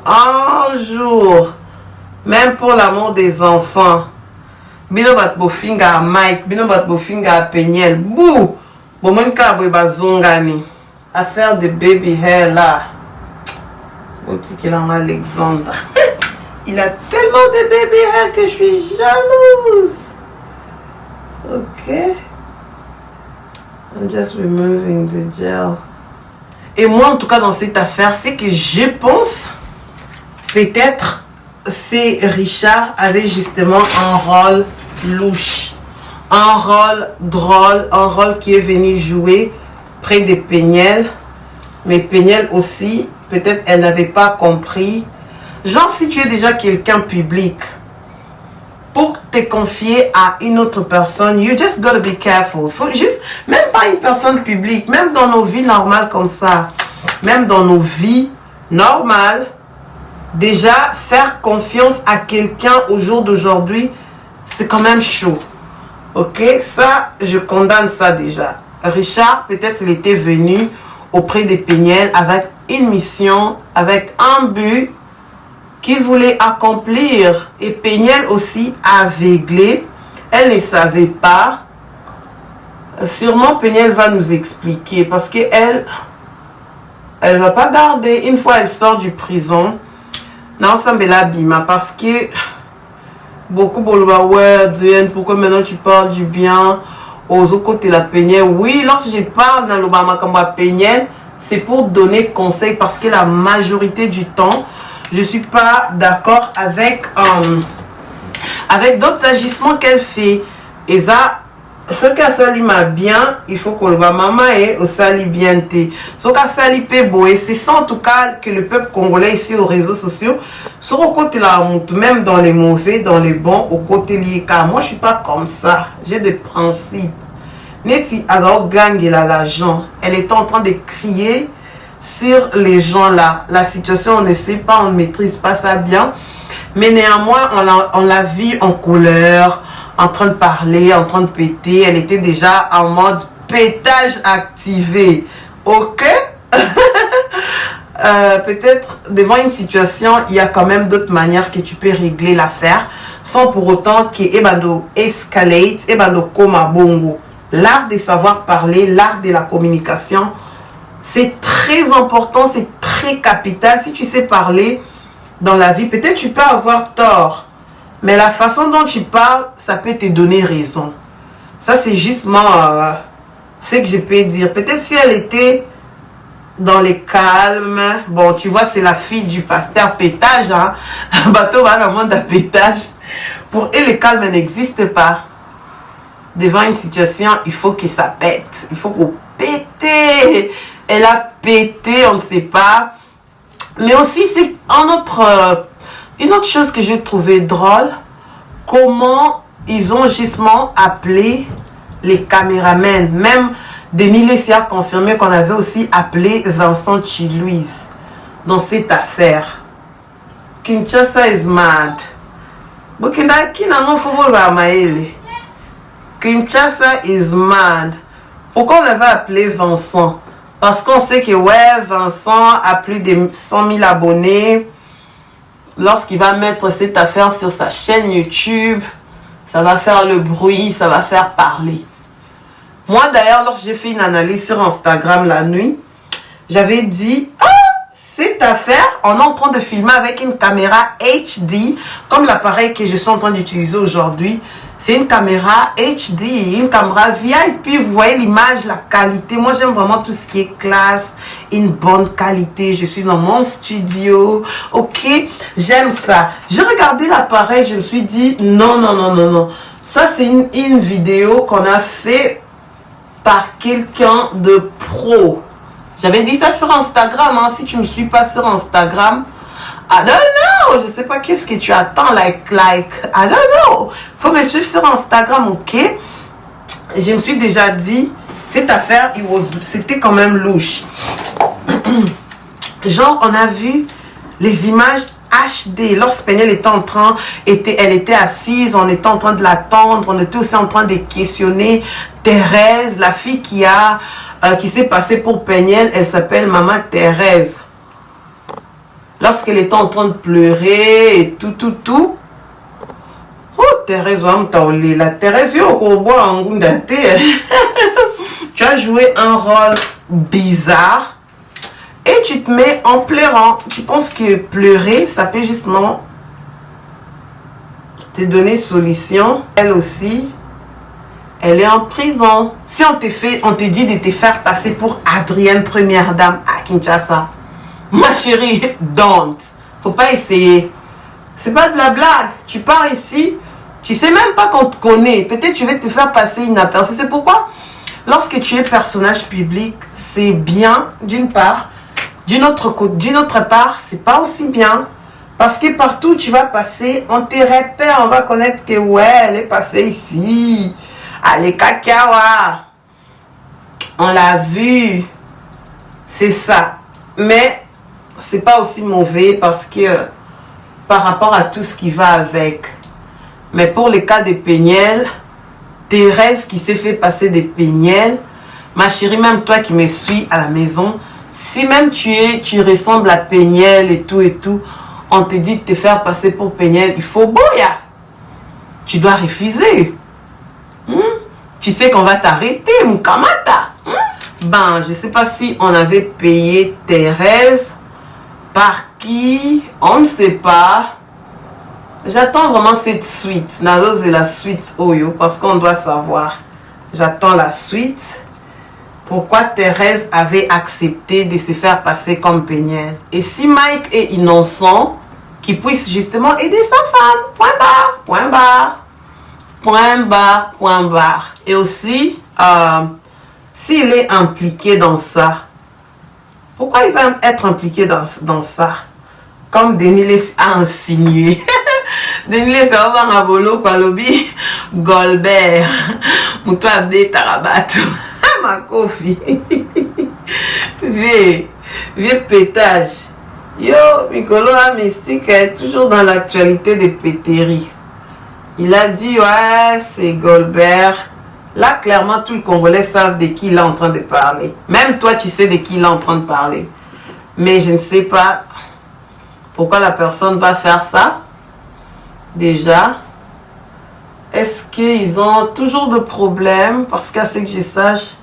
même pour l'amour des enfants, bino bat bofinga Mike, bino bat bofinga Peniel, bouh, bon ka bazongani. Affaire de baby hair là. Petit qu'il en a Alexandre. Il a tellement de baby hair que je suis jalouse. Ok. I'm just removing the gel. Et moi, en tout cas, dans cette affaire, c'est que je pense, peut-être, c'est Richard avait justement un rôle louche, un rôle drôle, un rôle qui est venu jouer près de Peniel. Mais Peniel aussi, peut-être, elle n'avait pas compris. Genre, si tu es déjà quelqu'un public, pour te confier à une autre personne, you just gotta be careful. Faut juste, même pas une personne publique, même dans nos vies normales comme ça, même dans nos vies normales, déjà faire confiance à quelqu'un au jour d'aujourd'hui, c'est quand même chaud. Ok, ça, je condamne ça déjà. Richard, peut-être il était venu auprès de Peniel avec une mission, avec un but qu'il voulait accomplir. Et Peniel aussi aveuglé, elle ne savait pas. Sûrement Peniel va nous expliquer parce que elle va pas garder une fois elle sort du prison. Non, ça me l'abîme parce que beaucoup pourquoi maintenant tu parles du bien aux autres côtés la Peniel. Oui, lorsque je parle dans l'Obama comme Peniel, c'est pour donner conseil parce que la majorité du temps je suis pas d'accord avec d'autres agissements qu'elle fait. Et ça, ce qu'elle sali m'a bien, il faut que le maman et au sali bien té. Ce qu'elle sali pe boé, c'est ça en tout cas que le peuple congolais ici aux réseaux sociaux, sur au côté la monte, même dans les mauvais, dans les bons, au côté lié. Car moi je suis pas comme ça. J'ai des principes. Neti Azao gang et l'agent, elle était en train de crier sur les gens là. La situation, on ne sait pas, on ne maîtrise pas ça bien. Mais néanmoins, on l'a vu en couleur, en train de parler, en train de péter. Elle était déjà en mode pétage activé. Ok? Peut-être devant une situation, il y a quand même d'autres manières que tu peux régler l'affaire sans pour autant que ebando escalate, ebando koma bongo. L'art de savoir parler, l'art de la communication, c'est très important, c'est très capital. Si tu sais parler dans la vie, peut-être tu peux avoir tort, mais la façon dont tu parles, ça peut te donner raison. Ça, c'est justement ce que je peux dire. Peut-être si elle était dans les calmes. Bon, tu vois, c'est la fille du pasteur pétage. Hein? Bateau va dans le monde à pétage. Pour elle, le calme n'existe pas. Devant une situation, il faut que ça pète. Il faut qu'on pète. Elle a pété, on ne sait pas. Mais aussi, c'est une autre chose que j'ai trouvé drôle. Comment ils ont justement appelé les caméramens. Même Denis Lessie a confirmé qu'on avait aussi appelé Vincent Chilouise dans cette affaire. Kinshasa is mad. Kinshasa is mad. Pourquoi on avait appelé Vincent? Parce qu'on sait que ouais, Vincent a plus de 100 000 abonnés. Lorsqu'il va mettre cette affaire sur sa chaîne YouTube, ça va faire le bruit, ça va faire parler. Moi d'ailleurs, lorsque j'ai fait une analyse sur Instagram la nuit, j'avais dit, ah, cette affaire, on est en train de filmer avec une caméra HD, comme l'appareil que je suis en train d'utiliser aujourd'hui. C'est une caméra HD, une caméra VIP. Vous voyez l'image, la qualité. Moi, j'aime vraiment tout ce qui est classe, une bonne qualité. Je suis dans mon studio. Ok, j'aime ça. J'ai regardé l'appareil, je me suis dit, non, non, non, non, non. Ça, c'est une vidéo qu'on a fait par quelqu'un de pro. J'avais dit ça sur Instagram. Hein. Si tu ne me suis pas sur Instagram, I don't know. Je sais pas qu'est-ce que tu attends. Like, I don't know. Faut me suivre sur Instagram, ok? Je me suis déjà dit, cette affaire, c'était quand même louche. Genre, on a vu les images HD. Lorsque Péniel était elle était assise, on était en train de l'attendre. On était aussi en train de questionner Thérèse, la fille qui s'est passée pour Péniel. Elle s'appelle Maman Thérèse. Lorsqu'elle était en train de pleurer et tout. Oh, Thérèse, la Thérèse, tu as joué un rôle bizarre et tu te mets en pleurant. Tu penses que pleurer, ça peut justement te donner solution. Elle aussi, elle est en prison. Si on te dit de te faire passer pour Adrienne, première dame à Kinshasa, ma chérie, don't. Faut pas essayer. C'est pas de la blague. Tu pars ici, tu sais même pas qu'on te connaît. Peut-être tu vas te faire passer inaperçu. C'est pourquoi, lorsque tu es personnage public, c'est bien, d'une part. D'une autre part, c'est pas aussi bien. Parce que partout où tu vas passer, on te repère, on va connaître que ouais, elle est passée ici. Allez, Kakawa. On l'a vu. C'est ça. Mais c'est pas aussi mauvais parce que par rapport à tout ce qui va avec. Mais pour le cas de Péniel, Thérèse qui s'est fait passer des Péniel, ma chérie, même toi qui me suis à la maison, si même tu ressembles à Péniel et tout, on te dit de te faire passer pour Péniel, il faut boya. Tu dois refuser. Tu sais qu'on va t'arrêter, Moukamata. Ben, je sais pas si on avait payé Thérèse. Par qui? On ne sait pas. J'attends vraiment cette suite. Nazo, c'est la suite Oyo. Parce qu'on doit savoir. J'attends la suite. Pourquoi Thérèse avait accepté de se faire passer comme Péniel. Et si Mike est innocent, qu'il puisse justement aider sa femme. Point barre. Point barre. Point barre. Point barre. Et aussi, s'il est impliqué dans ça, pourquoi il va être impliqué dans ça? Comme Denis Lessie a insinué. Denis Lessie a ouvert un bolo kwa lobi Golbert. Moutou abde tarabatu. Ma kofi. Vieux pétage. Yo, Mikolo a mystique est toujours dans l'actualité des péteries. Il a dit, ouais, c'est Golbert. Là, clairement, tout le Congolais savent de qui il est en train de parler. Même toi, tu sais de qui il est en train de parler. Mais je ne sais pas pourquoi la personne va faire ça. Déjà, est-ce qu'ils ont toujours de problèmes? Parce qu'à ce que je sache,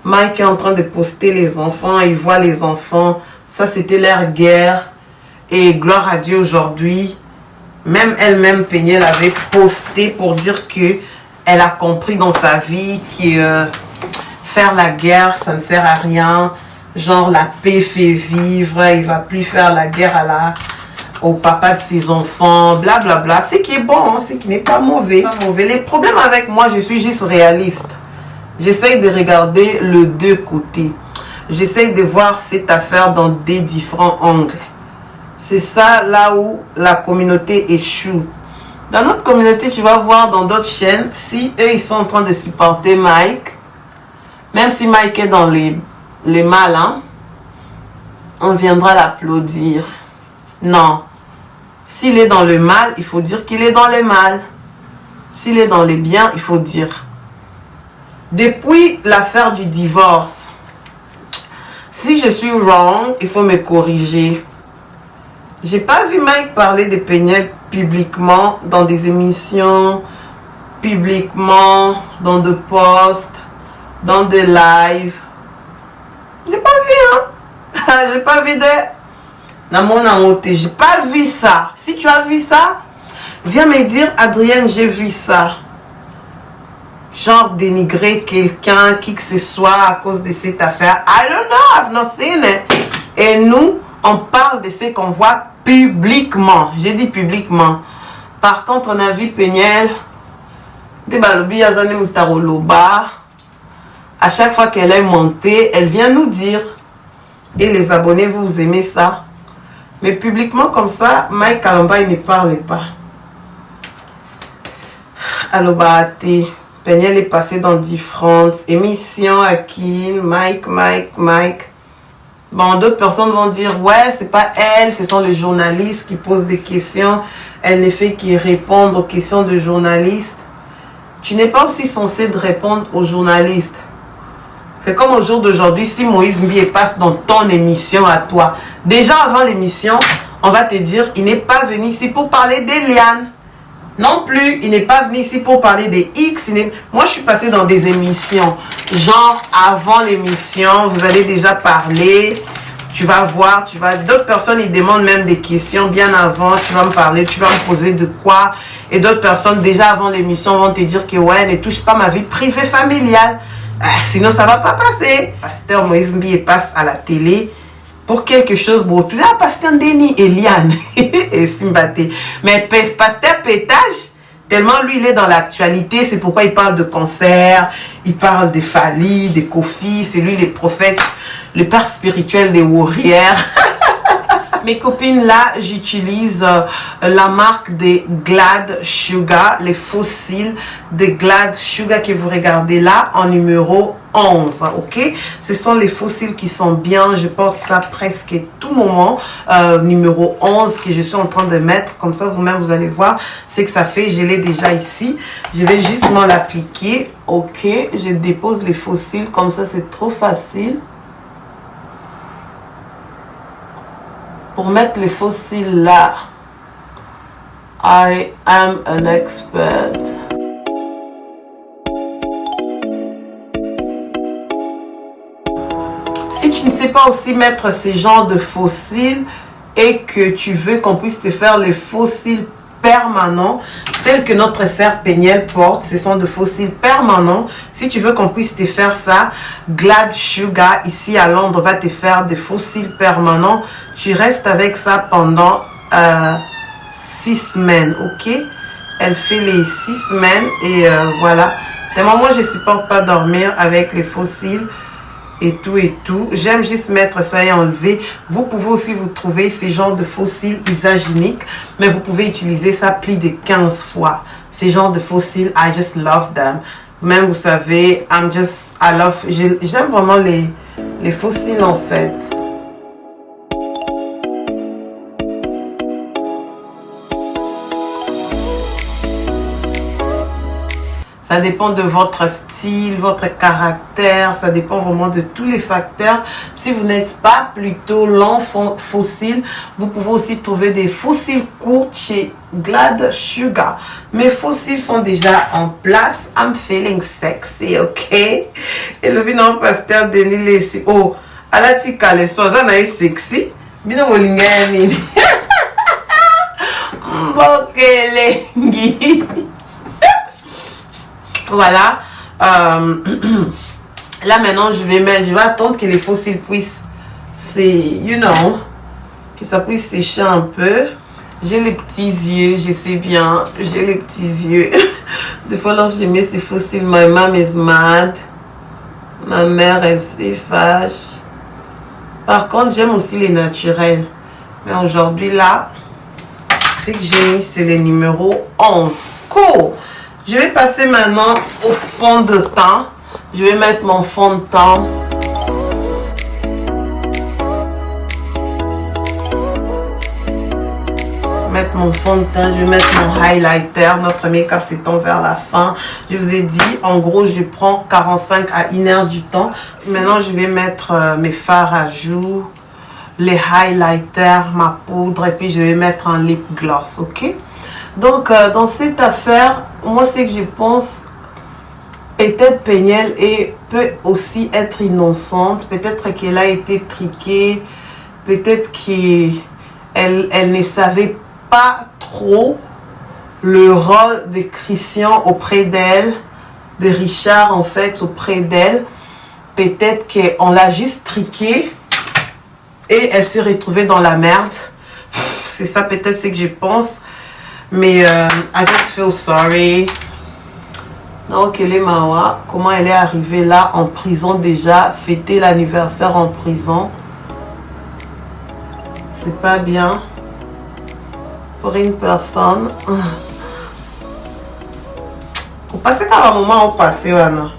Mike est en train de poster les enfants. Il voit les enfants. Ça, c'était leur guerre. Et gloire à Dieu aujourd'hui. Même elle-même, Péniel, avait posté pour dire que elle a compris dans sa vie que faire la guerre, ça ne sert à rien. Genre, la paix fait vivre. Il va plus faire la guerre au papa de ses enfants. Blablabla. Bla, bla. Ce qui est bon, ce qui n'est pas mauvais. Les problèmes avec moi, je suis juste réaliste. J'essaye de regarder le deux côtés. J'essaye de voir cette affaire dans des différents angles. C'est ça là où la communauté échoue. Dans notre communauté, tu vas voir dans d'autres chaînes, si eux, ils sont en train de supporter Mike, même si Mike est dans les mal, hein, on viendra l'applaudir. Non. S'il est dans le mal, il faut dire qu'il est dans le mal. S'il est dans les biens, il faut dire. Depuis l'affaire du divorce, si je suis wrong, il faut me corriger. J'ai pas vu Mike parler de Peniel publiquement, dans des émissions, publiquement, dans des posts, dans des lives. J'ai pas vu, hein. J'ai pas vu j'ai pas vu ça. Si tu as vu ça, viens me dire, Adrienne, j'ai vu ça. Genre dénigrer quelqu'un, qui que ce soit à cause de cette affaire. I don't know, I've not seen it. Et nous, on parle de ce qu'on voit publiquement. J'ai dit publiquement. Par contre, on a vu Peniel. À chaque fois qu'elle est montée, elle vient nous dire. Et les abonnés, vous aimez ça. Mais publiquement comme ça, Mike Kalamba, il ne parle pas. Alors, Peniel est passé dans différentes émissions à qui Mike. Bon, d'autres personnes vont dire, ouais, c'est pas elle, ce sont les journalistes qui posent des questions. Elle ne fait que répondre aux questions de journalistes. Tu n'es pas aussi censé de répondre aux journalistes. C'est comme au jour d'aujourd'hui, si Moïse Mbie passe dans ton émission à toi. Déjà avant l'émission, on va te dire, il n'est pas venu ici pour parler d'Eliane. Non plus, il n'est pas venu ici pour parler des X. Moi, je suis passée dans des émissions. Genre, avant l'émission, vous allez déjà parler. Tu vas voir, d'autres personnes, ils demandent même des questions bien avant. Tu vas me parler, tu vas me poser de quoi. Et d'autres personnes, déjà avant l'émission, vont te dire que ouais, ne touche pas ma vie privée familiale. Sinon, ça ne va pas passer. Pasteur Moïse Mbie passe à la télé pour quelque chose beau. Tout là, Pasteur Denis, Eliane et Simbaté. Mais Pasteur Pétage, tellement lui, il est dans l'actualité. C'est pourquoi il parle de cancer, il parle de Fali, de Kofi. C'est lui, les prophètes, le père spirituel des warriors. Mes copines, là, j'utilise la marque des Glad Sugar, les fossiles de Glad Sugar que vous regardez là, en numéro 11, ok? Ce sont les fossiles qui sont bien, je porte ça presque tout moment, numéro 11 que je suis en train de mettre, comme ça vous-même vous allez voir ce que ça fait, je l'ai déjà ici, je vais justement l'appliquer, ok? Je dépose les fossiles, comme ça c'est trop facile. Pour mettre les fossiles là, I am an expert. Si tu ne sais pas aussi mettre ces genres de fossiles et que tu veux qu'on puisse te faire les fossiles permanents, celles que notre sœur Peniel porte, ce sont de fossiles permanents. Si tu veux qu'on puisse te faire ça, Glad Sugar ici à Londres va te faire des fossiles permanents. Tu restes avec ça pendant 6 semaines, ok? Elle fait les 6 semaines et voilà. Tellement moi je supporte pas dormir avec les fossiles et tout. J'aime juste mettre ça et enlever. Vous pouvez aussi vous trouver ces genres de fossiles isagéniques, mais vous pouvez utiliser ça plus de 15 fois. Ces genres de fossiles, I just love them. Même vous savez, j'aime vraiment les fossiles en fait. Ça dépend de votre style, votre caractère, ça dépend vraiment de tous les facteurs. Si vous n'êtes pas plutôt l'enfant fossile, vous pouvez aussi trouver des fossiles courts chez Glad Sugar. Mes fossiles sont déjà en place. I'm feeling sexy, ok? Et le bilan pasteur Denis Lessi. Oh, à la tika les soins, ça n'est sexy. Bino bolingani. Mbokelengi. Voilà. Là maintenant je vais attendre que les faux cils puissent, que ça puisse sécher un peu. J'ai les petits yeux, je sais bien, j'ai les petits yeux. Des fois lorsque je mets ces faux cils, my mom is mad. Ma mère, elle se fâche. Par contre, j'aime aussi les naturels. Mais aujourd'hui, là, ce que j'ai mis, c'est les numéros 11. Cool! Je vais passer maintenant au fond de teint. Je vais mettre mon fond de teint. Mettre mon fond de teint, je vais mettre mon highlighter. Notre make-up s'étend vers la fin. Je vous ai dit, en gros, je prends 45 à 1 heure du temps. Maintenant, je vais mettre mes fards à joues, les highlighters, ma poudre, et puis je vais mettre un lip gloss, ok? Donc, dans cette affaire, moi, c'est que je pense, peut-être Péniel peut aussi être innocente. Peut-être qu'elle a été triquée. Peut-être qu'elle ne savait pas trop le rôle de Christian auprès d'elle, de Richard en fait auprès d'elle. Peut-être qu'on l'a juste triquée et elle s'est retrouvée dans la merde. C'est ça peut-être ce que je pense. Mais I just feel sorry. Non, Kele Mawa, comment elle est arrivée là en prison déjà, fêter l'anniversaire en prison. C'est pas bien pour une personne. Vous passez quand un moment au passé, Anna.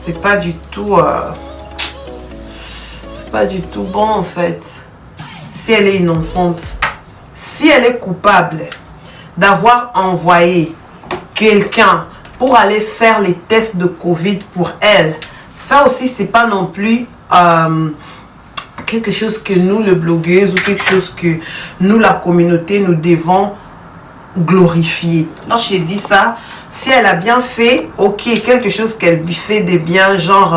C'est pas du tout c'est pas du tout bon en fait. Si elle est innocente, si elle est coupable d'avoir envoyé quelqu'un pour aller faire les tests de Covid pour elle, ça aussi c'est pas non plus quelque chose que nous les blogueuses ou quelque chose que nous la communauté nous devons glorifier. Alors j'ai dit ça, si elle a bien fait, ok, quelque chose qu'elle fait de bien, genre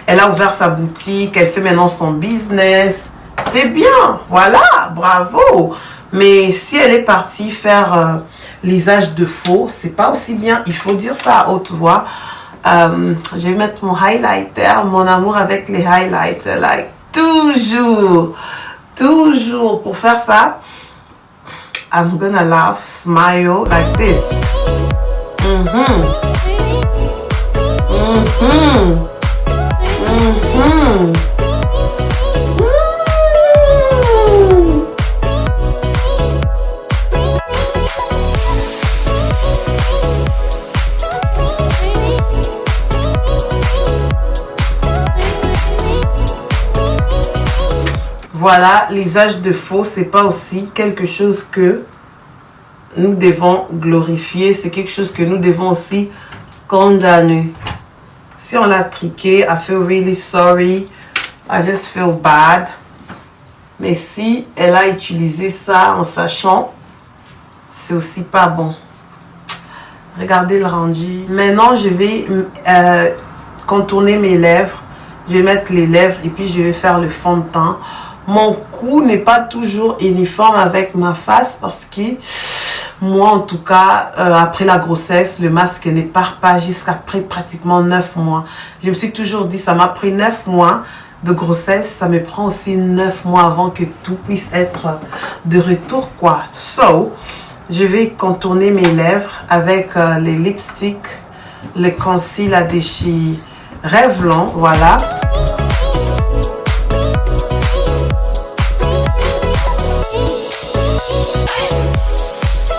elle a ouvert sa boutique, elle fait maintenant son business, c'est bien, voilà, bravo. Mais si elle est partie faire l'usage de faux, c'est pas aussi bien, il faut dire ça à haute voix. Je vais mettre mon highlighter, mon amour avec les highlighters, like toujours pour faire ça. I'm gonna laugh, smile like this. Voilà, l'usage de faux, c'est pas aussi quelque chose que nous devons glorifier, c'est quelque chose que nous devons aussi condamner. Si on l'a triqué, I feel really sorry, I just feel bad. Mais si elle a utilisé ça en sachant, c'est aussi pas bon. Regardez le rendu. Maintenant, je vais contourner mes lèvres. Je vais mettre les lèvres et puis je vais faire le fond de teint. Mon cou n'est pas toujours uniforme avec ma face parce que moi, en tout cas, après la grossesse, le masque ne part pas jusqu'après pratiquement 9 mois. Je me suis toujours dit, ça m'a pris 9 mois de grossesse. Ça me prend aussi 9 mois avant que tout puisse être de retour, quoi. So, je vais contourner mes lèvres avec les lipsticks, le concealer de chez Revlon, voilà.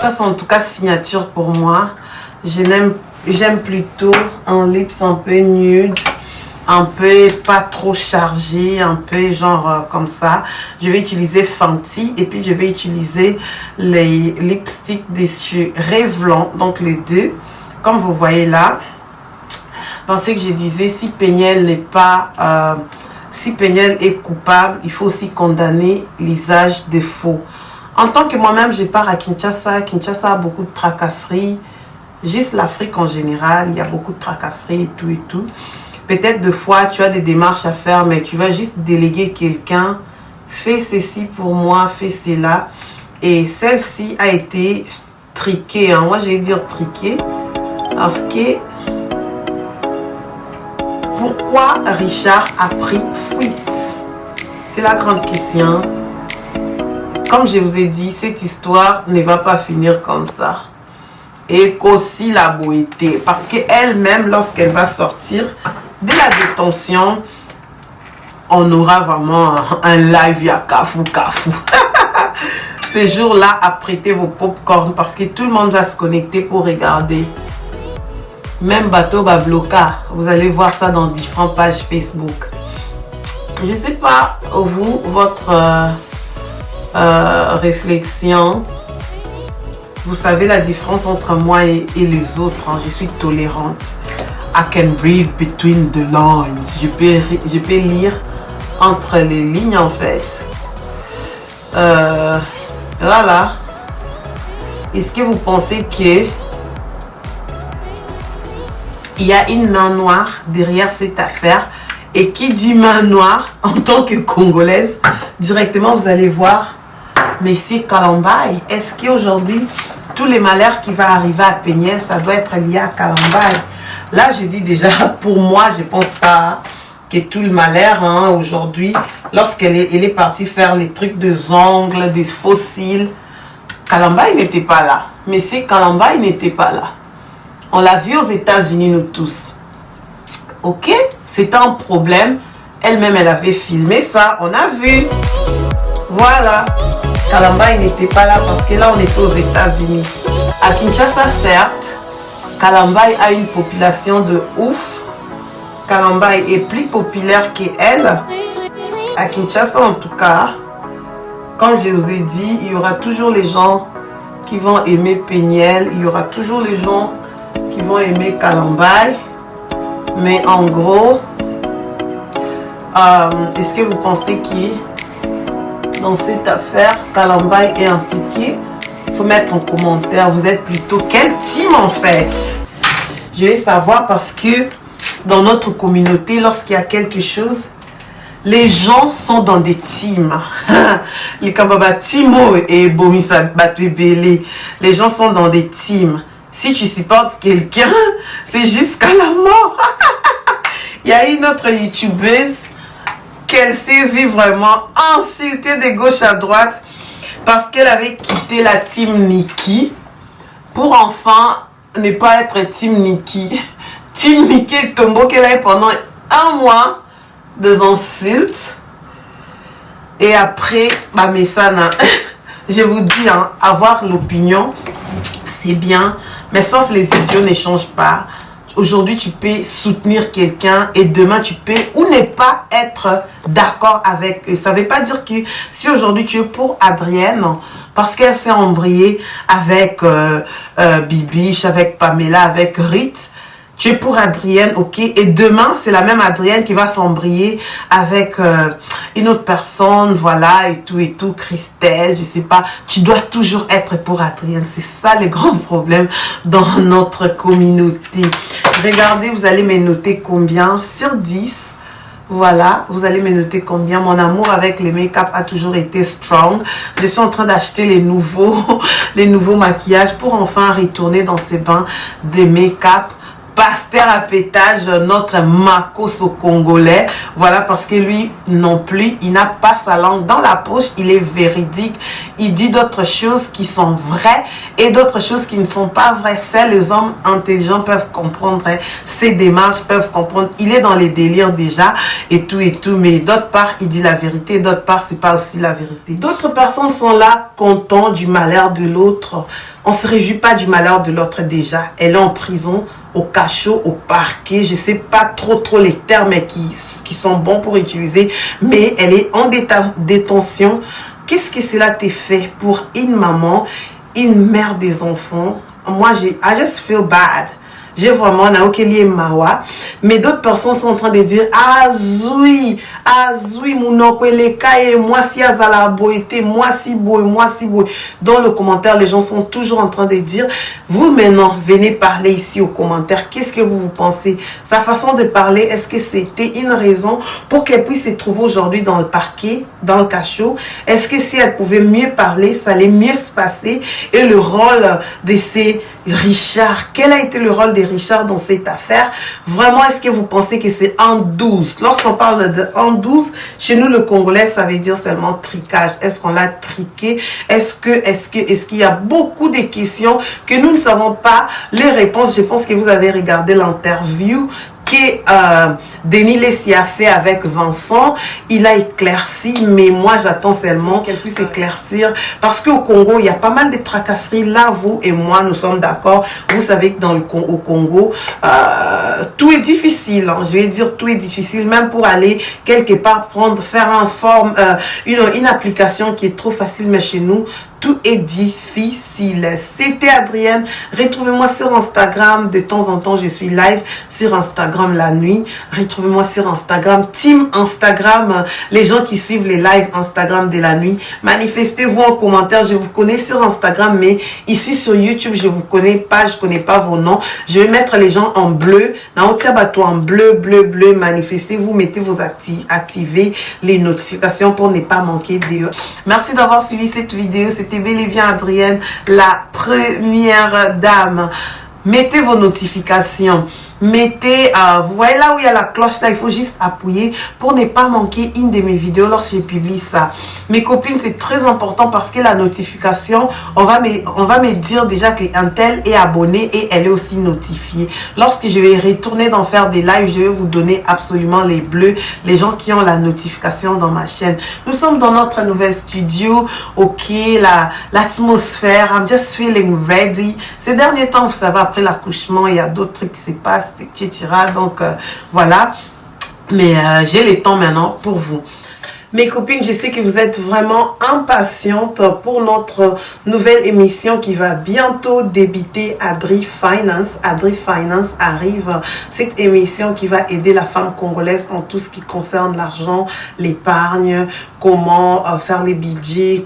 Ça, c'est en tout cas signature pour moi. J'aime plutôt un lips un peu nude, un peu pas trop chargé, un peu genre comme ça. Je vais utiliser Fenty et puis je vais utiliser les lipsticks de chez Revlon, donc les deux. Comme vous voyez là, pensez que je disais, si Péniel n'est pas... si Péniel est coupable, il faut aussi condamner l'usage des faux. En tant que moi-même, je pars à Kinshasa. Kinshasa a beaucoup de tracasseries. Juste l'Afrique en général, il y a beaucoup de tracasseries et tout et tout. Peut-être des fois, tu as des démarches à faire, mais tu vas juste déléguer quelqu'un. Fais ceci pour moi, fais cela. Et celle-ci a été triquée. Hein. Moi, j'ai dire triquée. Parce que... Pourquoi Richard a pris fuite? C'est la grande question. Comme je vous ai dit, cette histoire ne va pas finir comme ça. Et qu'aussi la beauté. Parce qu'elle-même, lorsqu'elle va sortir de la détention, on aura vraiment un live à Kafou Kafou. Ces jours-là, apprêtez vos popcorn parce que tout le monde va se connecter pour regarder. Même bateau va bloquer. Vous allez voir ça dans différentes pages Facebook. Je ne sais pas, vous, votre réflexion. Vous savez la différence entre moi et les autres. Hein. Je suis tolérante. I can read between the lines. Je peux lire entre les lignes en fait. Voilà. Est-ce que vous pensez que il y a une main noire derrière cette affaire? Et qui dit main noire, en tant que Congolaise, directement vous allez voir Messie Kalambay. Est-ce qu'aujourd'hui, tous les malheurs qui vont arriver à Péniel, ça doit être lié à Kalambay? Là, je dis déjà, pour moi, je ne pense pas que tout le malheur, hein, aujourd'hui, lorsqu'elle est partie faire les trucs de ongles, des fossiles, Kalambay n'était pas là. Messie Kalambay n'était pas là. On l'a vu aux États-Unis, nous tous. Ok? C'était un problème. Elle-même, elle avait filmé ça. On a vu. Voilà. Kalambay n'était pas là parce que là, on était aux États-Unis. À Kinshasa, certes, Kalambay a une population de ouf. Kalambay est plus populaire qu'elle. À Kinshasa, en tout cas, comme je vous ai dit, il y aura toujours les gens qui vont aimer Péniel. Il y aura toujours les gens qui vont aimer Kalambay. Mais en gros, est-ce que vous pensez que dans cette affaire, Kalambay est impliqué? Il faut mettre en commentaire, vous êtes plutôt quel team en fait? Je vais savoir parce que dans notre communauté, lorsqu'il y a quelque chose, les gens sont dans des teams. Les Kambaba Timo et Bomisa Batwebele, les gens sont dans des teams. Si tu supportes quelqu'un, c'est jusqu'à la mort. Il y a une autre youtubeuse qu'elle s'est vue vraiment insultée de gauche à droite parce qu'elle avait quitté la team Nikki pour enfin ne pas être team Nikki. Team Nikki est tombée qu'elle a eu pendant un mois des insultes. Et après, bah, mais ça, je vous dis, hein, avoir l'opinion, c'est bien. Mais sauf les idiots ne changent pas. Aujourd'hui, tu peux soutenir quelqu'un et demain, tu peux ou ne pas être d'accord avec eux. Ça ne veut pas dire que si aujourd'hui, tu es pour Adrienne, parce qu'elle s'est embrouillée avec Bibiche, avec Pamela, avec Rit, tu es pour Adrienne, ok? Et demain, c'est la même Adrienne qui va s'embrouiller avec une autre personne, voilà, et tout, Christelle, je sais pas. Tu dois toujours être pour Adrienne. C'est ça le grand problème dans notre communauté. Regardez, vous allez me noter combien sur 10. Voilà, vous allez me noter combien. Mon amour avec les make-up a toujours été strong. Je suis en train d'acheter les nouveaux maquillages pour enfin retourner dans ces bains de make-up. Pasteur à pétage, notre Makoso congolais. Voilà, parce que lui non plus, il n'a pas sa langue dans la poche, il est véridique. Il dit d'autres choses qui sont vraies et d'autres choses qui ne sont pas vraies. Seuls les hommes intelligents peuvent comprendre, ses démarches peuvent comprendre. Il est dans les délires déjà et tout, mais d'autre part, il dit la vérité, d'autre part, c'est pas aussi la vérité. D'autres personnes sont là, contents du malheur de l'autre. On ne se réjouit pas du malheur de l'autre déjà. Elle est en prison, au cachot, au parquet. Je ne sais pas trop les termes qui sont bons pour utiliser. Mais elle est en détention. Qu'est-ce que cela t'a fait pour une maman, une mère des enfants? Moi, I just feel bad. j'ai vraiment Naokeli et Mawa. Mais d'autres personnes sont en train de dire, ah zoui, mon oncle les cailles, moi si azala boité, moi si boy, moi si boy. Dans le commentaire, les gens sont toujours en train de dire, vous maintenant, venez parler ici aux commentaires. Qu'est-ce que vous pensez? Sa façon de parler, est-ce que c'était une raison pour qu'elle puisse se trouver aujourd'hui dans le parquet, dans le cachot? Est-ce que si elle pouvait mieux parler, ça allait mieux se passer? Et le rôle de ces Richard, quel a été le rôle de Richard dans cette affaire? Vraiment, est-ce que vous pensez que c'est en 12? Lorsqu'on parle de en 12, chez nous le Congolais, ça veut dire seulement tricage. Est-ce qu'on l'a triqué? Est-ce qu'il y a beaucoup de questions que nous ne savons pas les réponses? Je pense que vous avez regardé l'interview que Denis Lessie a fait avec Vincent. Il a éclairci, mais moi j'attends seulement qu'elle puisse éclaircir, parce qu'au Congo il y a pas mal de tracasseries. Là, vous et moi nous sommes d'accord. Vous savez que au Congo tout est difficile, hein. Je vais dire tout est difficile, même pour aller quelque part faire une application qui est trop facile, mais chez nous tout est difficile. C'était Adrienne. Retrouvez-moi sur Instagram. De temps en temps, je suis live sur Instagram la nuit. Retrouvez-moi sur Instagram. Team Instagram. Les gens qui suivent les lives Instagram de la nuit, manifestez-vous en commentaire. Je vous connais sur Instagram, mais ici sur YouTube, je vous connais pas. Je connais pas vos noms. Je vais mettre les gens en bleu. En bleu, bleu. Manifestez-vous. Mettez vos activez les notifications pour ne pas manquer de... Merci d'avoir suivi cette vidéo. C'était bel et bien Adrienne, la première dame. Mettez vos notifications. Mettez, vous voyez là où il y a la cloche là, il faut juste appuyer pour ne pas manquer une de mes vidéos lorsque je publie ça. Mes copines, c'est très important parce que la notification, on va me dire déjà qu'un tel est abonné et elle est aussi notifiée. Lorsque je vais retourner d'en faire des lives, je vais vous donner absolument les bleus, les gens qui ont la notification dans ma chaîne. Nous sommes dans notre nouvel studio. Ok, l'atmosphère, I'm just feeling ready. Ces derniers temps, vous savez, après l'accouchement, il y a d'autres trucs qui se passent, etc. Donc voilà, mais j'ai le temps maintenant pour vous. Mes copines, je sais que vous êtes vraiment impatientes pour notre nouvelle émission qui va bientôt débuter, Adri Finance. Adri Finance arrive, cette émission qui va aider la femme congolaise en tout ce qui concerne l'argent, l'épargne, comment faire les budgets,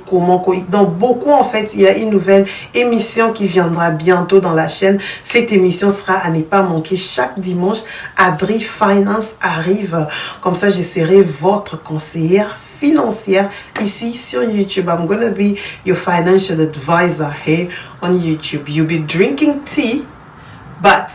donc beaucoup en fait. Il y a une nouvelle émission qui viendra bientôt dans la chaîne. Cette émission sera à ne pas manquer chaque dimanche. Adri Finance arrive, comme ça je serai votre conseillère financière ici sur YouTube. I'm gonna be your financial advisor here on YouTube. You'll be drinking tea but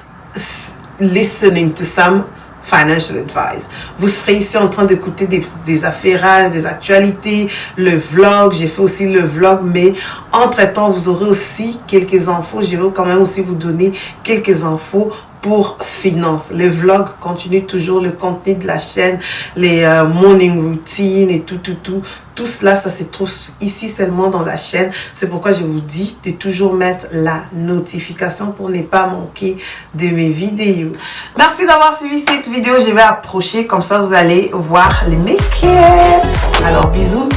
listening to some financial advice. Vous serez ici en train d'écouter des affairages, des actualités, le vlog. J'ai fait aussi le vlog, mais entre-temps, vous aurez aussi quelques infos. Je vais quand même aussi vous donner quelques infos pour finance. Les vlogs continuent toujours, le contenu de la chaîne, les morning routines et tout cela, ça se trouve ici seulement dans la chaîne. C'est pourquoi je vous dis de toujours mettre la notification pour ne pas manquer de mes vidéos. Merci d'avoir suivi cette vidéo. Je vais approcher, comme ça vous allez voir les make-up. Alors bisous.